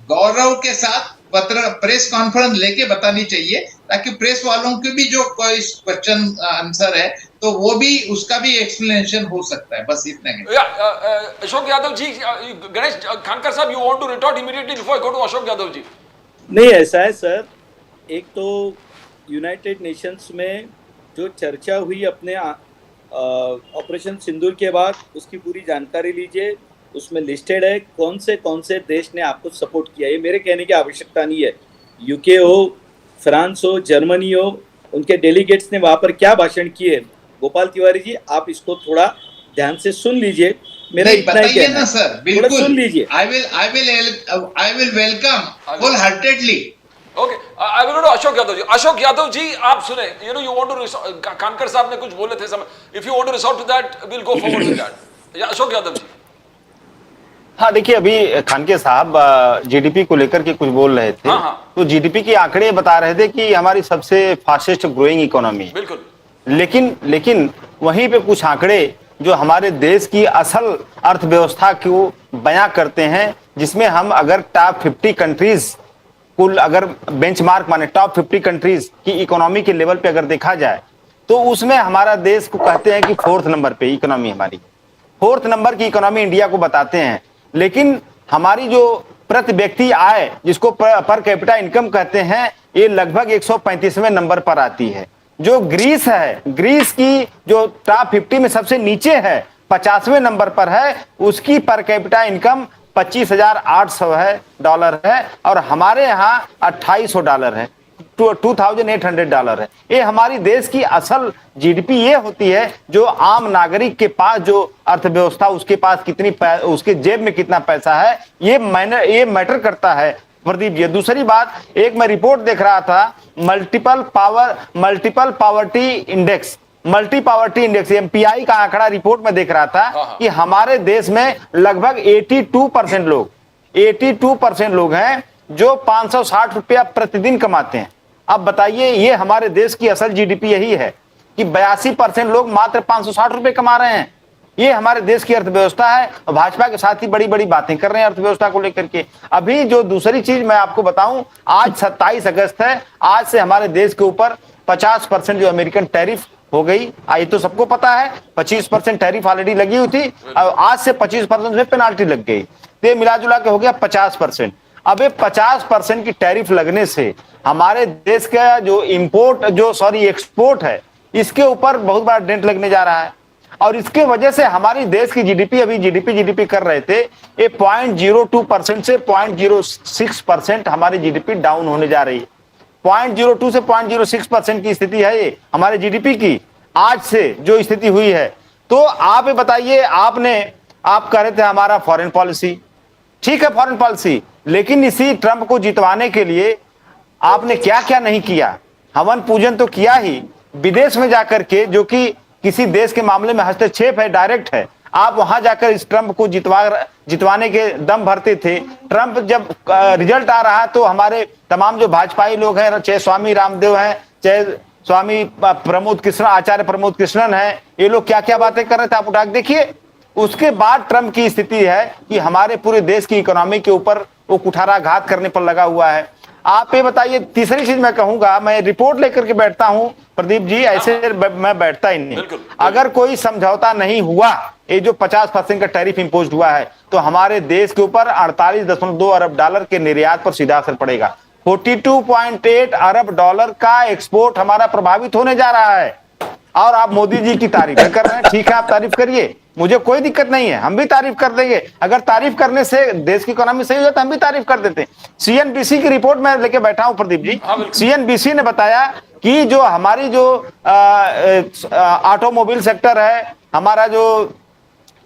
गौरव के साथ प्रेस कॉन्फ्रेंस लेके बतानी चाहिए, ताकि प्रेस वालों के भी जो कोई क्वेश्चन आंसर है तो वो भी उसका भी एक्सप्लेनेशन हो सकता है। बस इतना ही। अशोक यादव जी, गणेश खानकर साहब, you want to retort immediately before I go to Ashok Yadav ji? नहीं, ऐसा है सर, एक तो यूनाइटेड नेशंस में जो चर्चा हुई अपने ऑपरेशन सिंदूर के बाद, उसकी पूरी जानकारी लीजिए। उसमें लिस्टेड है कौन से देश ने आपको सपोर्ट किया। ये मेरे कहने की आवश्यकता नहीं है। यूके हो, फ्रांस हो, जर्मनी हो, उनके डेलीगेट्स ने वहाँ पर क्या भाषण किए। गोपाल तिवारी जी, आप इसको थोड़ा ध्यान से सुन लीजिए। मेरा इतना ही कहना है सर, बिल्कुल सुन लीजिए। I will welcome wholeheartedly. Okay, I will go to Ashok Yadav ji. Ashok Yadav ji, आप सुने, यू वांट टू, खानकर साहब ने कुछ बोले थे समय, if you want to resort to that, we will go forward with that. Ashok Yadav ji. हाँ, देखिए, अभी खानके साहब जीडीपी को लेकर के कुछ बोल रहे थे। हाँ। तो जीडीपी के आंकड़े बता रहे थे कि हमारी सबसे फास्टेस्ट ग्रोइंग इकोनॉमी। बिल्कुल। लेकिन वहीं पे कुछ आंकड़े जो हमारे देश की असल अर्थव्यवस्था को बयां करते हैं, जिसमें हम अगर टॉप 50 कंट्रीज कुल अगर बेंचमार्क माने टॉप 50 कंट्रीज की इकोनॉमी के लेवल पे अगर देखा जाए, तो उसमें हमारा देश को कहते हैं कि 4th नंबर पे इकोनॉमी, हमारी 4th नंबर की इकोनॉमी इंडिया को बताते हैं। लेकिन हमारी जो प्रति व्यक्ति आय, जिसको पर कैपिटा इनकम कहते हैं, ये लगभग 135वें नंबर पर आती है। जो ग्रीस है, ग्रीस की जो टॉप 50 में सबसे नीचे है, 50वें नंबर पर है, उसकी पर कैपिटा इनकम $25,800 है, और हमारे यहाँ $2,800 है, $2,800 है। ये हमारी देश की असल जीडीपी ये होती है, जो आम नागरिक के पास जो अर्थव्यवस्था, उसके पास कितनी उसके जेब में कितना पैसा है, ये मैटर करता है प्रदीप जी। दूसरी बात, एक मैं रिपोर्ट देख रहा था, मल्टीपल पावर्टी इंडेक्स, MPI का आंकड़ा रिपोर्ट में देख रहा था कि हमारे देश में लगभग 82% लोग हैं जो 560 रुपया प्रतिदिन कमाते हैं। अब बताइए, ये हमारे देश की असल जीडीपी यही है कि 82% लोग मात्र 560 रुपए कमा रहे हैं। ये हमारे देश की अर्थव्यवस्था है। भाजपा के साथ ही बड़ी बड़ी बातें कर रहे हैं अर्थव्यवस्था को लेकर के। अभी जो दूसरी चीज मैं आपको बताऊं, आज 27 अगस्त है, आज से हमारे देश के ऊपर 50% जो अमेरिकन टैरिफ हो गई। ये तो सबको पता है, 25% टैरिफ ऑलरेडी लगी हुई थी, और आज से 25% में पेनाल्टी लग गई, तो मिला जुला के हो गया 50%। अब ये 50% की टैरिफ लगने से हमारे देश का जो एक्सपोर्ट है, इसके ऊपर बहुत बड़ा डेंट लगने जा रहा है। और इसके वजह से हमारी देश की जीडीपी, अभी जीडीपी कर रहे थे, ये 0.02% से 0.06% हमारी जीडीपी डाउन होने जा रही है। 0.02 से 0.06% की स्थिति है ये हमारे जीडीपी की, आज से जो स्थिति हुई है। तो आप ये बताइए, आप कह रहे थे हमारा फॉरेन पॉलिसी, ठीक है फॉरेन पॉलिसी, लेकिन इसी ट्रंप को जितवाने के लिए आपने क्या क्या नहीं किया। हवन पूजन तो किया ही, विदेश में जाकर के, जो कि किसी देश के मामले में हस्तक्षेप है, डायरेक्ट है, आप वहां जाकर इस ट्रंप को जितवाने के दम भरते थे। ट्रंप जब रिजल्ट आ रहा है तो हमारे तमाम जो भाजपाई लोग हैं, चाहे स्वामी रामदेव हैं, चाहे स्वामी आचार्य प्रमोद कृष्णन हैं, ये लोग क्या क्या बातें कर रहे थे, आप उठा के देखिए। उसके बाद ट्रंप की स्थिति है कि हमारे पूरे देश की इकोनॉमी के ऊपर वो कुठाराघात करने पर लगा हुआ है। आप ये बताइए, तीसरी चीज मैं कहूंगा, मैं रिपोर्ट लेकर के बैठता हूं प्रदीप जी, ऐसे मैं बैठता ही नहीं। अगर कोई समझौता नहीं हुआ, ये जो 50% का टैरिफ इंपोज हुआ है, तो हमारे देश के ऊपर 48.2 अरब डॉलर के निर्यात पर सीधा असर पड़ेगा। 42.8 अरब डॉलर का एक्सपोर्ट हमारा प्रभावित होने जा रहा है। और आप मोदी जी की तारीफ कर रहे हैं, ठीक है, आप तारीफ करिए, मुझे कोई दिक्कत नहीं है, हम भी तारीफ कर देंगे। अगर तारीफ करने से देश की इकोनॉमी सही हो जाए तो हम भी तारीफ कर देते हैं। सीएनबीसी की रिपोर्ट में लेके बैठा हूं प्रदीप जी। सीएनबीसी ने बताया कि जो हमारी जो ऑटोमोबाइल सेक्टर है, हमारा जो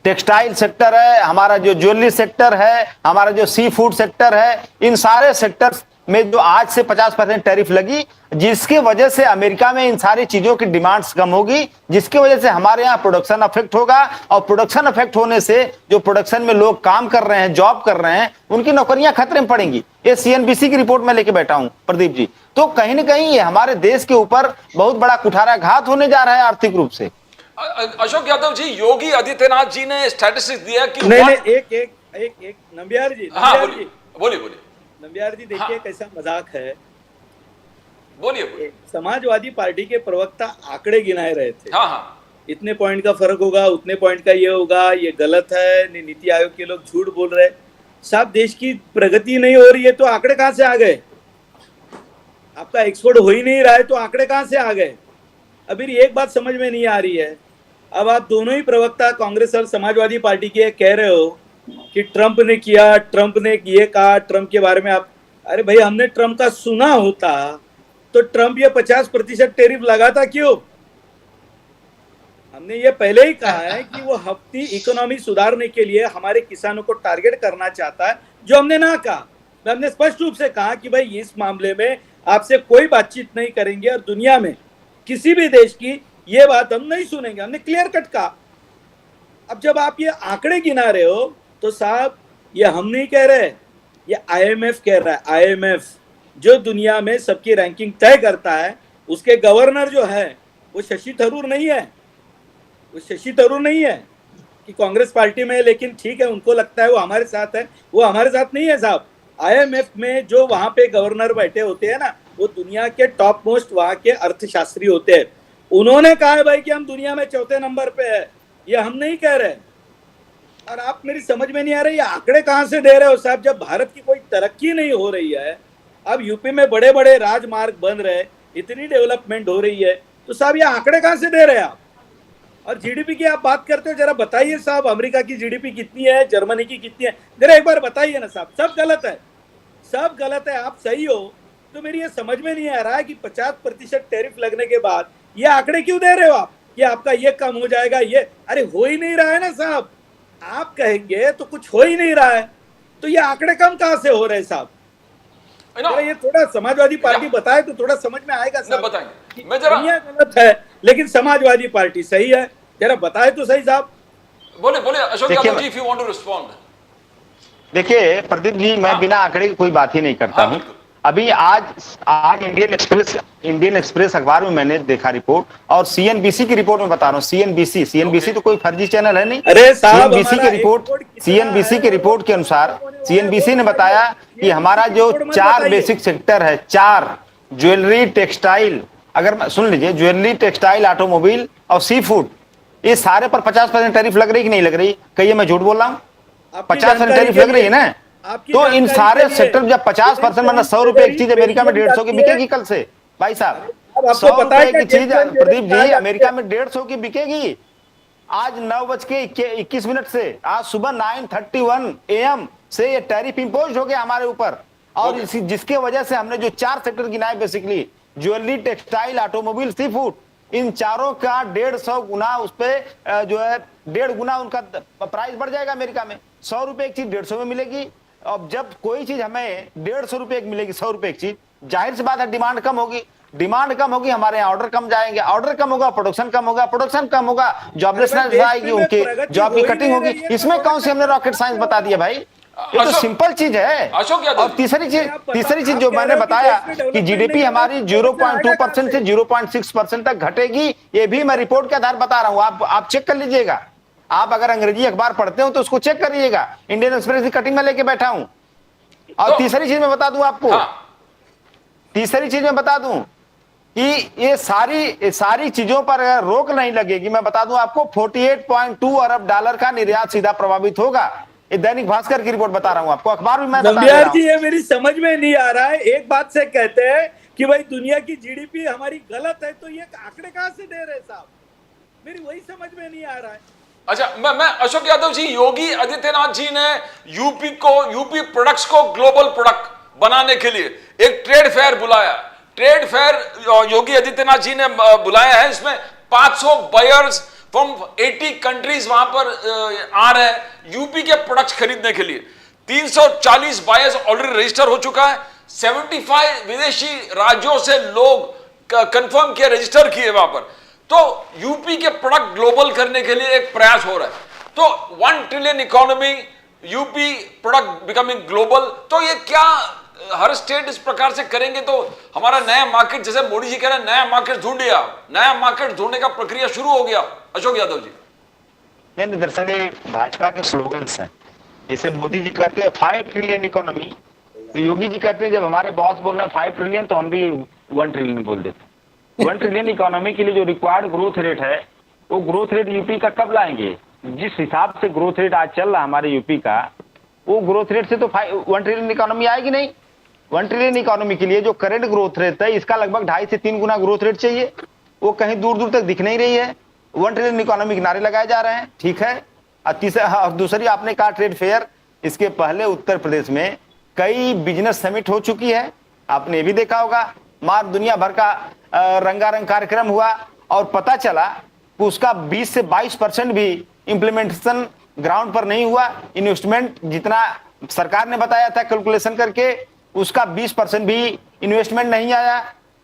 टेक्सटाइल सेक्टर है, हमारा जो ज्वेलरी सेक्टर है, हमारा जो सी फूड सेक्टर है, इन सारे सेक्टर्स में जो आज से 50% टैरिफ लगी, जिसकी वजह से अमेरिका में इन सारी चीजों की डिमांड्स कम होगी, जिसकी वजह से हमारे यहाँ प्रोडक्शन अफेक्ट होगा। और प्रोडक्शन अफेक्ट होने से जो प्रोडक्शन में लोग काम कर रहे हैं, जॉब कर रहे हैं, उनकी नौकरियां खतरे में पड़ेंगी। ये सीएनबीसी की रिपोर्ट में लेके बैठा हूं प्रदीप जी। तो कहीं ना कहीं ये हमारे देश के ऊपर बहुत बड़ा कुठाराघात होने जा रहा है आर्थिक रूप से। अशोक यादव जी, योगी आदित्यनाथ जी ने स्टैटिस्टिक्स दिया कि नहीं, एक नंबियार जी, हाँ बोलिए नंबियार जी, देखिए कैसा मजाक है। बोलिए। समाजवादी पार्टी के प्रवक्ता आंकड़े गिनाए रहे थे, हाँ, इतने पॉइंट का फर्क होगा, उतने पॉइंट का ये होगा, ये गलत है, नीति आयोग के लोग झूठ बोल रहे। साहब, देश की प्रगति नहीं हो रही है तो आंकड़े कहां से आ गए? आपका एक्सपोर्ट हो ही नहीं रहा है तो आंकड़े कहां से आ गए? अभी एक बात समझ में नहीं आ रही है। अब आप दोनों ही प्रवक्ता, कांग्रेस और समाजवादी पार्टी के, कह रहे हो कि ट्रंप ने किया, ट्रंप ने ये कहा, ट्रंप के बारे में आप, अरे भाई, हमने ट्रंप का सुना होता तो ट्रंप ये 50% टैरिफ लगाता क्यों? हमने ये पहले ही कहा है कि वो हफ्ती इकोनॉमी सुधारने के लिए हमारे किसानों को टारगेट करना चाहता है, जो हमने ना कहा। हमने स्पष्ट रूप से कहा कि भाई इस मामले में आपसे कोई बातचीत नहीं करेंगे और दुनिया में किसी भी देश की ये बात हम नहीं सुनेंगे, हमने क्लियर कट कहा। अब जब आप ये आंकड़े गिना रहे हो तो साहब, ये हम नहीं कह रहे, ये आईएमएफ कह रहा है। आईएमएफ जो दुनिया में सबकी रैंकिंग तय करता है, उसके गवर्नर जो है वो शशि थरूर नहीं है, वो शशि थरूर नहीं है कि कांग्रेस पार्टी में, लेकिन ठीक है, उनको लगता है वो हमारे साथ है, वो हमारे साथ नहीं है साहब। आईएमएफ में जो वहां पे गवर्नर बैठे होते हैं ना, वो दुनिया के टॉप मोस्ट वहां के अर्थशास्त्री होते हैं। उन्होंने कहा है भाई कि हम दुनिया में चौथे नंबर पे है, ये हम नहीं कह रहे। और आप, मेरी समझ में नहीं आ रही, ये आंकड़े कहां से दे रहे हो साहब? जब भारत की कोई तरक्की नहीं हो रही है, अब यूपी में बड़े बड़े राजमार्ग बन रहे, इतनी डेवलपमेंट हो रही है, तो साहब ये आंकड़े कहां से दे रहे हैं आप? और जीडीपी की आप बात करते हो, जरा बताइए साहब, अमेरिका की जीडीपी कितनी है, जर्मनी की कितनी है, जरा एक बार बताइए ना साहब। सब गलत है, सब गलत है। आप सही हो तो मेरी ये समझ में नहीं आ रहा है कि 50% टैरिफ लगने के बाद ये आंकड़े क्यों दे रहे हो आप कि आपका ये कम हो जाएगा, ये, अरे हो ही नहीं रहा है ना साहब। आप कहेंगे तो कुछ हो ही नहीं रहा है, तो ये आंकड़े कम कहां से हो रहे साहब? ये थोड़ा समाजवादी पार्टी बताए तो थोड़ा समझ में आएगा साहब। बताएंगे, मैं जरा, दुनिया गलत है लेकिन समाजवादी पार्टी सही है, जरा बताए तो सही साहब। बोले Ashok Yadav ji, if you want to respond. देखिए प्रदीप जी, मैं बिना आंकड़े की कोई बात ही नहीं करता हूं। अभी आज इंडियन एक्सप्रेस अखबार में मैंने देखा रिपोर्ट, और सीएनबीसी की रिपोर्ट में बता रहा हूँ। सीएनबीसी तो कोई फर्जी चैनल है नहीं। अरे साहब, सीएनबीसी की रिपोर्ट के अनुसार सीएनबीसी ने बताया कि हमारा जो 4 बेसिक सेक्टर है, 4, ज्वेलरी, टेक्सटाइल अगर सुन लीजिए, ज्वेलरी, टेक्सटाइल, ऑटोमोबाइल और सी फूड, ये सारे पर 50% टैरिफ लग रही कि नहीं लग रही? कहिए मैं झूठ बोल रहा हूँ? 50% टैरिफ लग रही है ना? तो इन सारे सेक्टर जब 50% मतलब 100 रुपए एक चीज अमेरिका में 150 की बिकेगी कल से भाई साहब। अब आपको 100 पता है रुपए की क्या चीज textile Pradeep ji jewellery America में 150 की बिकेगी। आज 9:21 से आज सुबह 9:31 AM से ये टैरिफ इंपोज हो गया हमारे ऊपर। और इसी जिसके वजह से हमने जो 4 सेक्टर गिनाए basically, jewellery, textile, automobile, seafood, इन चारों का 150 गुना उस पे जो है 1.5 गुना उनका प्राइस बढ़ जाएगा अमेरिका में। 100 रुपए एक चीज 150 में मिलेगी। अब जब कोई चीज हमें 150 रुपए की मिलेगी, 100 रुपए एक चीज, जाहिर सी बात है डिमांड कम होगी। डिमांड कम होगी, हमारे यहाँ ऑर्डर कम जाएंगे, ऑर्डर कम होगा, प्रोडक्शन कम होगा, प्रोडक्शन कम होगा, जॉबलेसनेस आएगी, उनकी जॉब की कटिंग होगी। इसमें कौन सी हमने रॉकेट साइंस बता दिया भाई? ये तो सिंपल चीज है। और तीसरी चीज जो मैंने बताया कि जीडीपी हमारी 0.2% से 0.6% तक घटेगी, ये भी मैं रिपोर्ट के आधार बता रहा हूं। आप चेक कर लीजिएगा। आप अगर अंग्रेजी अखबार पढ़ते हो तो उसको चेक करिएगा। इंडियन एक्सप्रेस की कटिंग में लेके बैठा हूं। और तीसरी चीज मैं बता दूं आपको, तीसरी चीज मैं बता दूं कि ये सारी चीजों पर अगर रोक नहीं लगेगी, मैं बता दूं आपको 48.2 अरब डॉलर का निर्यात सीधा प्रभावित होगा। ये दैनिक भास्कर की रिपोर्ट बता रहा हूं आपको, अखबार भी मैं बता रहा हूं। जी, ये मेरी समझ में नहीं आ रहा है। एक बात से कहते हैं कि भाई दुनिया की जीडीपी हमारी गलत है, तो ये आंकड़े कहां से दे रहे साहब? मेरी वही समझ में नहीं आ रहा है। अच्छा, मैं अशोक यादव जी, योगी आदित्यनाथ जी ने यूपी प्रोडक्ट्स को ग्लोबल प्रोडक्ट बनाने के लिए एक ट्रेड फेयर बुलाया। ट्रेड फेयर योगी आदित्यनाथ जी ने बुलाया है। इसमें 500 बायर्स फ्रॉम 80 कंट्रीज वहां पर आ रहे हैं यूपी के प्रोडक्ट्स खरीदने के लिए। 340 बायर्स ऑलरेडी रजिस्टर हो चुका है। 75 विदेशी राज्यों से लोग कंफर्म किए, रजिस्टर किए वहां पर। तो यूपी के प्रोडक्ट ग्लोबल करने के लिए एक प्रयास हो रहा है। तो 1 trillion economy, UP product becoming global, तो ये क्या हर स्टेट इस प्रकार से करेंगे तो हमारा नया मार्केट, जैसे मोदी जी कह रहे हैं नया मार्केट ढूंढ लिया, नया मार्केट ढूंढने का प्रक्रिया शुरू हो गया। अशोक यादव जी, नहीं, दरअसल ये भाजपा के स्लोगन्स हैं। जैसे मोदी जी कहते हैं 5 ट्रिलियन इकोनॉमी, तो योगी जी कहते हैं जब हमारे बॉस बोल रहे हैं 5 ट्रिलियन तो हम भी 1 ट्रिलियन बोल देते। 1 ट्रिलियन इकोनॉमी के लिए जो रिक्वायर्ड ग्रोथ रेट है, वो ग्रोथ रेट यूपी का कब लाएंगे? जिस हिसाब से ग्रोथ रेट आज चल रहा हमारे यूपी का, वो ग्रोथ रेट से तो 1 ट्रिलियन इकोनॉमी आएगी नहीं। 1 ट्रिलियन इकोनॉमी के लिए जो करंट ग्रोथ रेट है, इसका लगभग 2.5 से 3 गुना ग्रोथ रेट चाहिए। वो कहीं दूर दूर तक दिख नहीं रही है। 1 ट्रिलियन इकोनॉमी के नारे लगाए जा रहे हैं, ठीक है। और दूसरी आपने कहा ट्रेड फेयर, इसके पहले उत्तर प्रदेश में कई बिजनेस समिट हो चुकी है, आपने ये भी देखा होगा। मार दुनिया भर का रंगारंग कार्यक्रम हुआ और पता चला कि उसका 20 से 22% भी इंप्लीमेंटेशन ग्राउंड पर नहीं हुआ। इन्वेस्टमेंट जितना सरकार ने बताया था कैलकुलेशन करके, उसका 20% भी इन्वेस्टमेंट नहीं आया।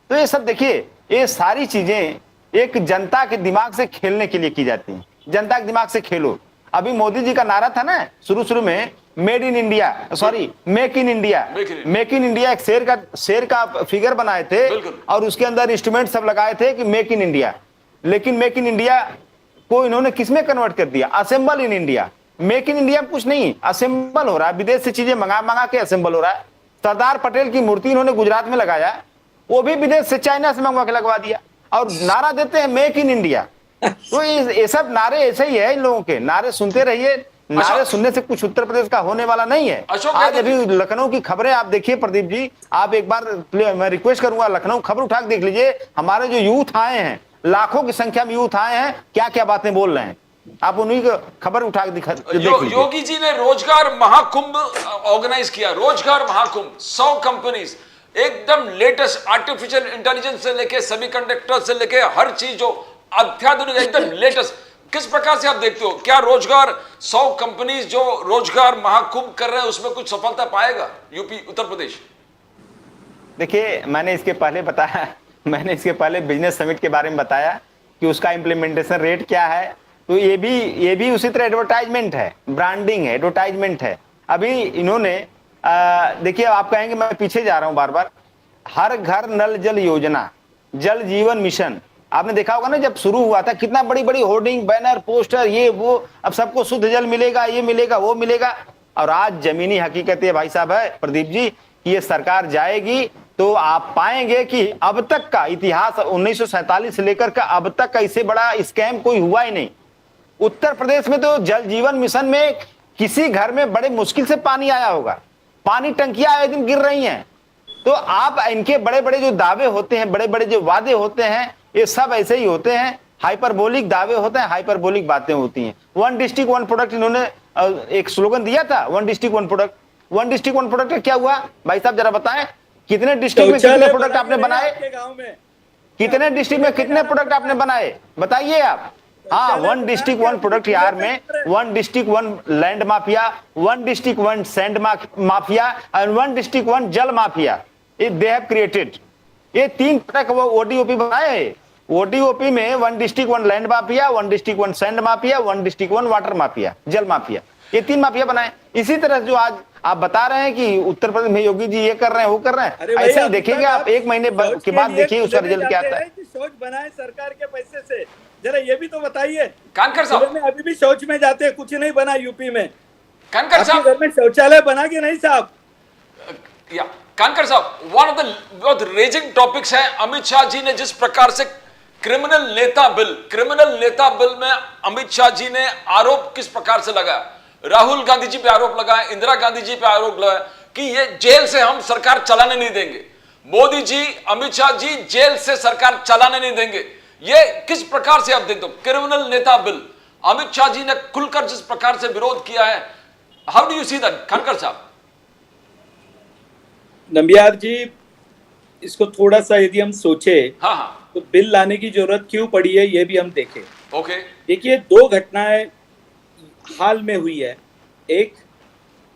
तो ये सब देखिए, ये सारी चीजें एक जनता के दिमाग से खेलने के लिए की जाती हैं। जनता के दिमाग से खेलो। अभी मोदी जी का नारा था ना शुरू में, made in India, sorry make in India. Make in India एक शेर का फिगर बनाए थे और उसके अंदर इंस्ट्रूमेंट सब लगाए थे कि मेक इन इंडिया। लेकिन मेक इन इंडिया को इन्होंने किसमें कन्वर्ट कर दिया? Assemble in India. Make in India कुछ नहीं, असेंबल हो रहा है। विदेश से चीजें मंगा के असेंबल हो रहा है। सरदार पटेल की मूर्ति इन्होंने गुजरात में लगाया, वो भी विदेश से, चाइना से मंगवा के लगवा दिया, और नारा देते हैं मेक इन इंडिया। तो ये सब नारे ऐसे ही है। इन लोगों के नारे सुनते रहिए। नारे सुनने से कुछ उत्तर प्रदेश का होने वाला नहीं है। आज अभी लखनऊ की खबरें आप देखिए प्रदीप जी, आप एक बार मैं रिक्वेस्ट करूंगा, लखनऊ खबर उठा के देख लीजिए। हमारे जो यूथ आए हैं, लाखों की संख्या में यूथ आए हैं, क्या क्या बातें बोल रहे हैं, आप उन्हीं को खबर उठा के योगी जी ने रोजगार महाकुंभ ऑर्गेनाइज किया। रोजगार महाकुंभ, 100 कंपनीज, एकदम लेटेस्ट आर्टिफिशियल इंटेलिजेंस से लेके सेमीकंडक्टर से लेके हर चीज जो अत्याधुनिक, एकदम लेटेस्ट। किस प्रकार से आप देखते हो, क्या रोजगार 100 कंपनीज जो रोजगार महाकुंभ कर रहे हैं उसमें कुछ सफलता पाएगा यूपी, उत्तर प्रदेश? देखिए, मैंने इसके पहले बिजनेस समिट के बारे में बताया कि उसका इंप्लीमेंटेशन रेट क्या है। तो ये भी उसी तरह एडवर्टाइजमेंट है, ब्रांडिंग है, एडवर्टाइजमेंट है। अभी इन्होंने देखिए, आप कहेंगे मैं पीछे जा रहा हूं बार बार। हर घर नल जल योजना, जल जीवन मिशन, आपने देखा होगा ना, जब शुरू हुआ था कितना बड़ी बड़ी होर्डिंग, बैनर, पोस्टर, ये वो, अब सबको शुद्ध जल मिलेगा, ये मिलेगा, वो मिलेगा। और आज जमीनी हकीकत है भाई साहब है प्रदीप जी, ये सरकार जाएगी तो आप पाएंगे कि अब तक का इतिहास 1947 से लेकर का अब तक का इससे बड़ा स्कैम कोई हुआ ही नहीं। उत्तर प्रदेश में तो जल जीवन मिशन में किसी घर में बड़े मुश्किल से पानी आया होगा, पानी टंकियां आए दिन गिर रही हैं। तो आप इनके बड़े बड़े जो दावे होते हैं, बड़े बड़े जो वादे होते हैं, ये सब ऐसे ही होते हैं, हाइपरबोलिक दावे होते हैं, हाइपरबोलिक बातें होती हैं। वन डिस्ट्रिक्ट वन प्रोडक्ट इन्होंने एक स्लोगन दिया था, one district one product. One district one product क्या हुआ भाई साहब, जरा बताएं। कितने डिस्ट्रिक्ट में कितने प्रोडक्ट आपने बनाए, कितने डिस्ट्रिक्ट में कितने प्रोडक्ट आपने बनाए, बताइए आप। हाँ, वन डिस्ट्रिक्ट वन प्रोडक्ट यार में one district one land mafia, one district one sand mafia और वन डिस्ट्रिक्ट वन जल माफिया, दे हैव क्रिएटेड। ये 3 प्रोडक्ट वो ओडीओपी बनाए हैं। ओडीओपी में one district one land mafia, one district one sand mafia, one district one water mafia, जल mafia, ये 3 mafia बनाए। इसी तरह जो आज आप बता रहे हैं कि उत्तर प्रदेश में योगी जी ये कर रहे हैं वो कर रहे हैं, ऐसे ही देखेंगे आप 1 महीने के बाद देखिए उसका रिजल्ट क्या आता है। सोच बनाए सरकार के पैसे से, जरा ये भी तो बताइए। कानकर साहब में अभी भी शौच में जाते हैं, कुछ नहीं बना यूपी में। कानकर साहब घर में शौचालय बना के नहीं साहब। या कानकर साहब, वन ऑफ द बहुत रेजिंग टॉपिक्स है अमित शाह जी ने जिस प्रकार से क्रिमिनल नेता बिल में अमित शाह जी ने आरोप किस प्रकार से लगाया, राहुल गांधी जी पे आरोप लगाया, इंदिरा गांधी जी पे आरोप लगाया कि ये जेल से हम सरकार चलाने नहीं देंगे। मोदी जी, अमित शाह जी जेल से सरकार चलाने नहीं देंगे। ये किस प्रकार से आप देखते हो क्रिमिनल नेता बिल, अमित शाह जी ने खुलकर जिस प्रकार से विरोध किया है, how do you see that Khankar साहब? नंबियार जी, इसको थोड़ा सा यदि हम सोचे हाँ तो बिल लाने की जरूरत क्यों पड़ी है ये भी हम देखें। ओके, देखिए 2 घटनाएं हाल में हुई है, एक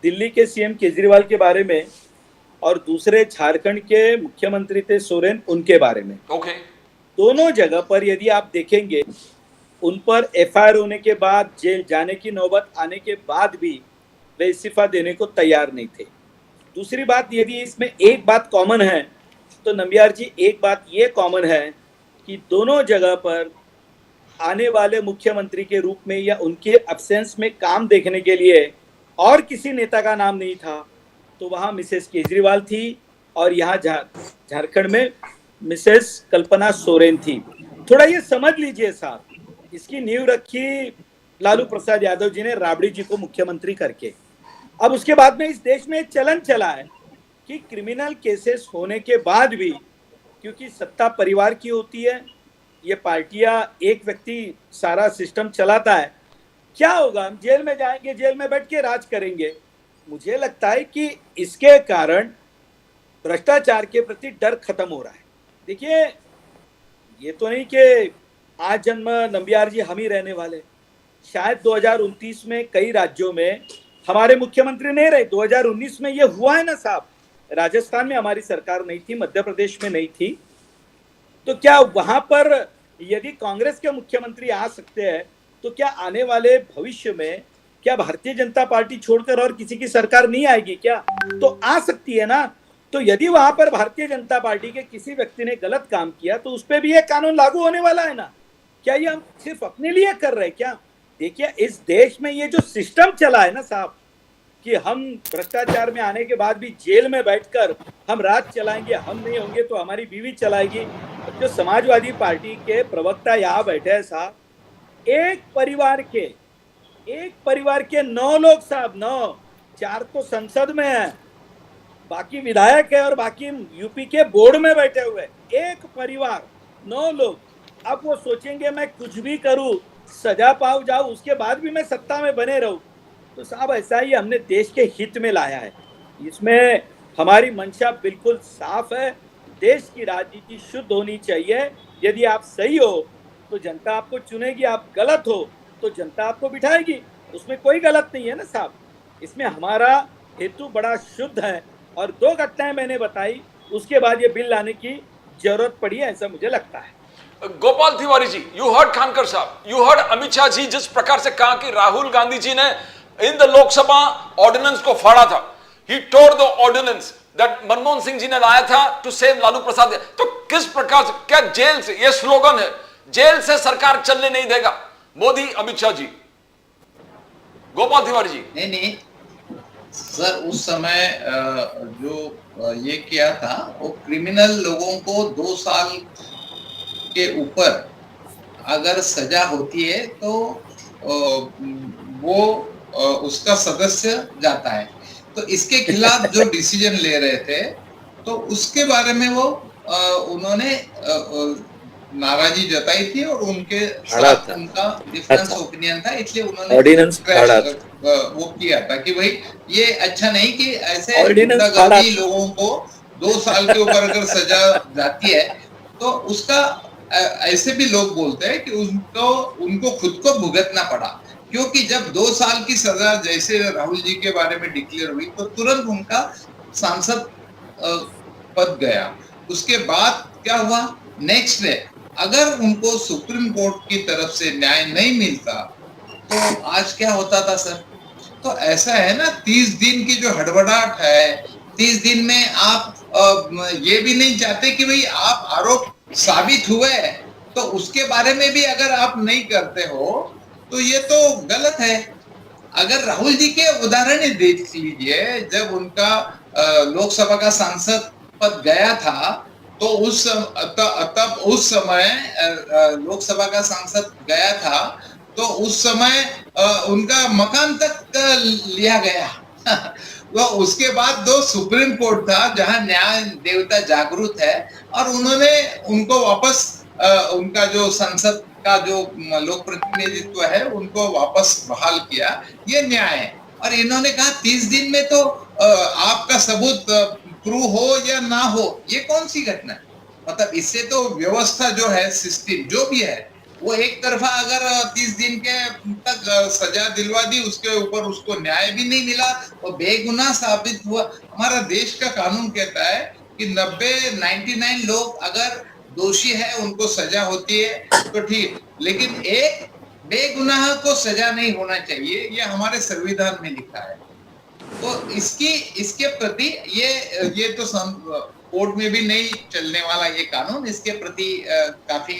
दिल्ली के सीएम केजरीवाल के बारे में और दूसरे झारखंड के मुख्यमंत्री थे सोरेन, उनके बारे में। ओके, दोनों जगह पर यदि आप देखेंगे उन पर एफआईआर होने के बाद, जेल जाने की नौबत आने के बाद भी वे इस्तीफा देने को तैयार नहीं थे। दूसरी बात, यदि इसमें एक बात कॉमन है तो नंबियार जी, एक बात ये कॉमन है कि दोनों जगह पर आने वाले मुख्यमंत्री के रूप में या उनके एब्सेंस में काम देखने के लिए और किसी नेता का नाम नहीं था। तो वहाँ मिसेस केजरीवाल थी और यहाँ झारखंड में मिसेस कल्पना सोरेन थी। थोड़ा ये समझ लीजिए साहब, इसकी नींव रखी लालू प्रसाद यादव जी ने राबड़ी जी को मुख्यमंत्री करके। अब उसके बाद में इस देश में एक चलन चला है कि क्रिमिनल केसेस होने के बाद भी, क्योंकि सत्ता परिवार की होती है, ये पार्टियां, एक व्यक्ति सारा सिस्टम चलाता है, क्या होगा, हम जेल में जाएंगे, जेल में बैठ के राज करेंगे। मुझे लगता है कि इसके कारण भ्रष्टाचार के प्रति डर खत्म हो रहा है। देखिए, ये तो नहीं कि आज जन्म नंबियार जी हम ही रहने वाले, शायद 2029 में कई राज्यों में हमारे मुख्यमंत्री नहीं रहे। 2019 में ये हुआ है ना साहब, राजस्थान में हमारी सरकार नहीं थी, मध्य प्रदेश में नहीं थी, तो क्या वहां पर यदि कांग्रेस के मुख्यमंत्री आ सकते हैं तो क्या आने वाले भविष्य में क्या भारतीय जनता पार्टी छोड़कर और किसी की सरकार नहीं आएगी क्या? तो आ सकती है ना। तो यदि वहां पर भारतीय जनता पार्टी के किसी व्यक्ति ने गलत काम किया तो उस पर भी ये कानून लागू होने वाला है ना। क्या ये हम सिर्फ अपने लिए कर रहे हैं क्या? देखिए, इस देश में ये जो सिस्टम चला है ना साहब कि हम भ्रष्टाचार में आने के बाद भी जेल में बैठकर हम राज चलाएंगे, हम नहीं होंगे तो हमारी बीवी चलाएगी। जो समाजवादी पार्टी के प्रवक्ता यहाँ बैठे हैं साहब, एक परिवार के 9 लोग साहब, 9, 4 तो संसद में है, बाकी विधायक है और बाकी यूपी के बोर्ड में बैठे हुए, एक परिवार 9 लोग। अब वो सोचेंगे मैं कुछ भी करूं, सजा पाऊं जाऊं, उसके बाद भी मैं सत्ता में बने रहूं। तो साहब ऐसा ही हमने देश के हित में लाया है, इसमें हमारी मंशा बिल्कुल साफ है। देश की राजनीति शुद्ध होनी चाहिए। यदि आप सही हो तो जनता आपको चुनेगी, आप गलत हो तो जनता आपको बिठाएगी, उसमें कोई गलत नहीं है ना साहब। इसमें हमारा हेतु बड़ा शुद्ध है और 2 घटनाएं मैंने बताई, उसके बाद ये बिल लाने की जरूरत पड़ी है, ऐसा मुझे लगता है। गोपाल तिवारी जी, यू हर्ड कानकर साहब, यू हर्ड अमित शाह जी जिस प्रकार से कहा कि राहुल गांधी जी ने इन द लोकसभा ऑर्डिनेंस को फाड़ा था। He tore the ordinance that Manmohan Singh ji ने लाया था टू सेव लालू प्रसाद। तो किस प्रकार से, क्या जेल से, ये स्लोगन है, जेल से सरकार चलने नहीं देगा मोदी अमित शाह जी। गोपाल तिवारी जी, नहीं, सर उस समय जो ये किया था वो क्रिमिनल लोगों को 2 साल के ऊपर अगर सजा होती है तो वो उसका सदस्य जाता है। तो इसके खिलाफ जो डिसीजन ले रहे थे तो उसके बारे में वो उन्होंने नाराजगी जताई थी और उनके साथ उनका डिफरेंस ओपिनियन था, इसलिए उन्होंने ऑर्डिनेंस खड़ा था। वो किया था कि भाई ये अच्छा नहीं कि ऐसे ऑर्डिनेंस गुंडागर्दी लोगों को 2 साल के ऊपर अगर सजा जाती है तो उसका ऐसे भी लोग बोलते हैं कि उनको खुद को भुगतना पड़ा, क्योंकि जब 2 साल की सजा जैसे राहुल जी के बारे में डिक्लेयर हुई तो तुरंत उनका सांसद पद गया। उसके बाद क्या हुआ, नेक्स्ट डे अगर उनको सुप्रीम कोर्ट की तरफ से न्याय नहीं मिलता तो आज क्या होता था सर। तो ऐसा है ना, 30 दिन की जो हड़बड़ाहट है, 30 दिन में आप ये भी नहीं चाहते कि भाई आप आरोप साबित हुए तो उसके बारे में भी अगर आप नहीं करते हो तो ये तो गलत है। अगर राहुल जी के उदाहरण ही देख लीजिए, जब उनका लोकसभा का सांसद पद गया था तो उस समय लोकसभा का सांसद गया था तो उस समय उनका मकान तक लिया गया तो उसके बाद जो सुप्रीम कोर्ट था जहां न्याय देवता जागरूक है और उन्होंने उनको वापस उनका जो संसद का जो लोक प्रतिनिधित्व है उनको वापस बहाल किया। ये न्याय है। और इन्होंने कहा 30 दिन में तो आपका सबूत प्रूव हो या ना हो, ये कौन सी घटना है। मतलब इससे तो व्यवस्था जो है, सिस्टम जो भी है, वो एक तरफा अगर 30 दिन के तक सजा दिलवा दी, उसके ऊपर उसको न्याय भी नहीं मिला, वो बेगुनाह साबित हुआ। हमारा देश का कानून कहता है कि 99 लोग अगर दोषी है उनको सजा होती है तो ठीक, लेकिन एक बेगुनाह को सजा नहीं होना चाहिए, ये हमारे संविधान में लिखा है। तो इसके प्रति ये तो कोर्ट में भी नहीं चलने वाला ये कानून, इसके प्रति काफी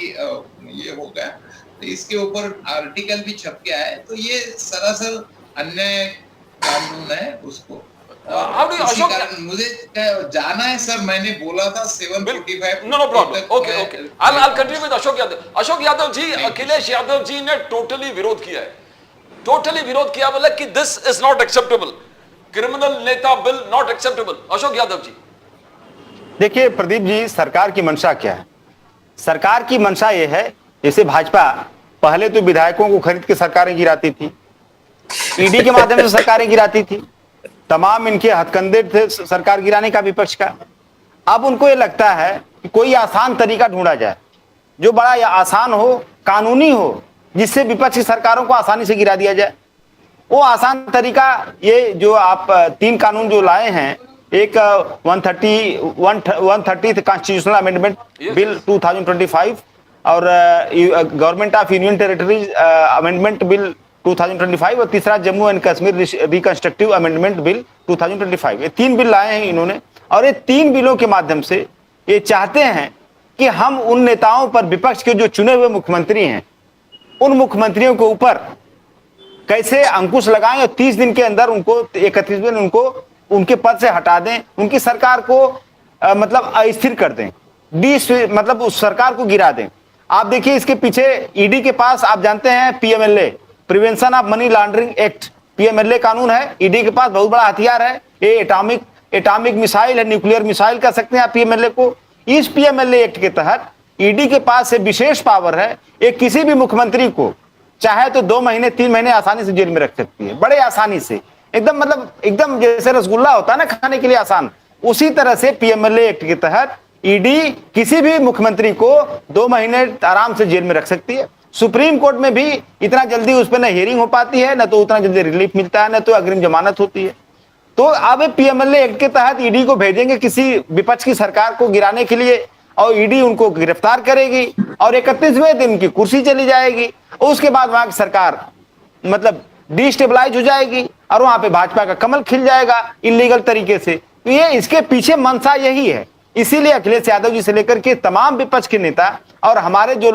ये हो गया। तो इसके ऊपर आर्टिकल भी छप गया है, तो ये सरासर अन्याय कानून है उसको। मुझे जाना है सर, मैंने बोला था 7:45। No problem, okay I'll continue with Ashok Yadav. Ashok Yadav ji, Akhilesh Yadav ji ने टोटली विरोध किया है, टोटली विरोध किया, बोला कि this is not acceptable, criminal नेता bill not acceptable. Ashok Yadav ji, देखिए प्रदीप जी, सरकार की मंशा क्या है। सरकार की मंशा यह है, जैसे भाजपा पहले तो विधायकों को खरीद के सरकारें गिराती थी, ईडी के माध्यम से सरकारें गिराती थी, तमाम इनके हथकंडे थे सरकार गिराने का विपक्ष का। अब उनको ये लगता है कि कोई आसान तरीका ढूंढा जाए जो बड़ा या आसान हो, कानूनी हो, जिससे विपक्ष की सरकारों को आसानी से गिरा दिया जाए। वो आसान तरीका ये जो आप 3 कानून जो लाए हैं, एक 130th कॉन्स्टिट्यूशनल अमेंडमेंट बिल 2025 और government of union territories amendment bill 2025 और तीसरा Jammu and Kashmir reconstructive amendment bill 2025। ये 3 बिल लाए हैं इन्होंने, और ये 3 बिलों के माध्यम से ये चाहते हैं कि हम उन नेताओं पर, विपक्ष के जो चुने हुए मुख्यमंत्री हैं, उन मुख्यमंत्रियों के ऊपर कैसे अंकुश लगाएं और 30 दिन के अंदर उनको, 31 दिन उनको उनके पद से हटा दें, उनकी सरकार को मतलब अस्थिर कर दें, मतलब उस सरकार को गिरा दें। आप देखिए इसके पीछे ईडी के पास, आप जानते हैं PMLA, prevention of money laundering act, PMLA कानून है। ईडी के पास बहुत बड़ा हथियार है, ये एटॉमिक मिसाइल है, न्यूक्लियर मिसाइल कह सकते हैं आप पीएमएलए को। इस पीएमएलए एक्ट के तहत ईडी के पास से विशेष पावर है, एक किसी भी मुख्यमंत्री को चाहे तो 2 महीने 3 महीने आसानी से जेल में रख सकती है, बड़े आसानी से, एकदम मतलब एकदम जैसे रसगुल्ला होता है ना खाने के लिए आसान, उसी तरह से पीएमएलए एक्ट के तहत ईडी किसी भी मुख्यमंत्री को 2 महीने आराम से जेल में रख सकती है। सुप्रीम कोर्ट में भी इतना जल्दी उस पर न हियरिंग हो पाती है, न तो उतना जल्दी रिलीफ मिलता है, न तो अग्रिम जमानत होती है। तो अब पीएमएलए एक्ट के तहत ईडी को भेजेंगे किसी विपक्ष की सरकार को गिराने के लिए, और ईडी उनको गिरफ्तार करेगी और 31वें दिन की कुर्सी चली जाएगी। उसके बाद वहां की सरकार मतलब डिस्टेबलाइज हो जाएगी और वहां पे भाजपा का कमल खिल जाएगा इलीगल तरीके से। तो ये इसके पीछे मंशा यही है। इसीलिए अखिलेश यादव जी से लेकर के तमाम विपक्ष के नेता और हमारे जो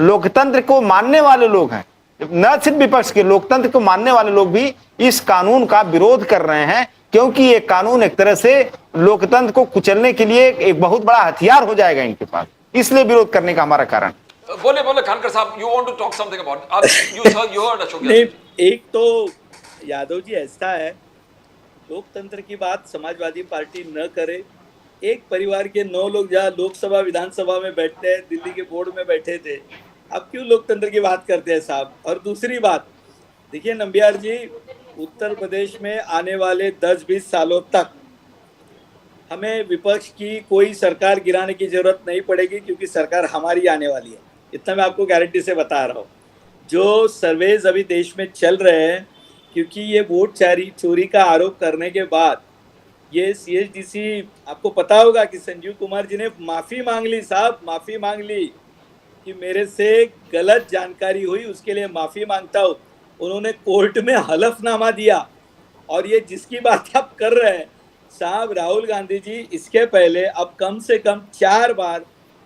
लोकतंत्र को मानने वाले लोग हैं, न सिर्फ विपक्ष के, लोकतंत्र को मानने वाले लोग भी इस कानून का विरोध कर रहे हैं क्योंकि ये कानून एक तरह से लोकतंत्र को कुचलने के लिए एक बहुत बड़ा हथियार हो जाएगा इनके पास, इसलिए विरोध करने का हमारा कारण। बोले बोले खानकर साहब, you want to talk something about, you heard Ashok नहीं, यादव जी। एक तो यादव जी ऐसा है, लोकतंत्र की बात समाजवादी पार्टी न करे। एक परिवार के 9 लोग जहाँ लोकसभा विधानसभा में बैठते हैं, दिल्ली के बोर्ड में बैठे थे, अब क्यों लोकतंत्र की बात करते हैं साहब। और दूसरी बात देखिए नंबियार जी, उत्तर प्रदेश में आने वाले 10-20 सालों तक हमें विपक्ष की कोई सरकार गिराने की जरूरत नहीं पड़ेगी, क्योंकि सरकार हमारी आने वाली है, इतना मैं आपको गारंटी से बता रहा हूँ। जो सर्वेज अभी देश में चल रहे हैं, क्योंकि ये वोट चोरी का आरोप करने के बाद ये CHDC, आपको पता होगा कि संजीव कुमार जी ने माफी मांग ली साहब, माफी मांग ली कि मेरे से गलत जानकारी हुई, उसके लिए माफी मांगता हूँ। उन्होंने कोर्ट में हलफनामा दिया। और ये जिसकी बात आप कर रहे हैं साहब, राहुल गांधी जी इसके पहले अब कम से कम 4 बार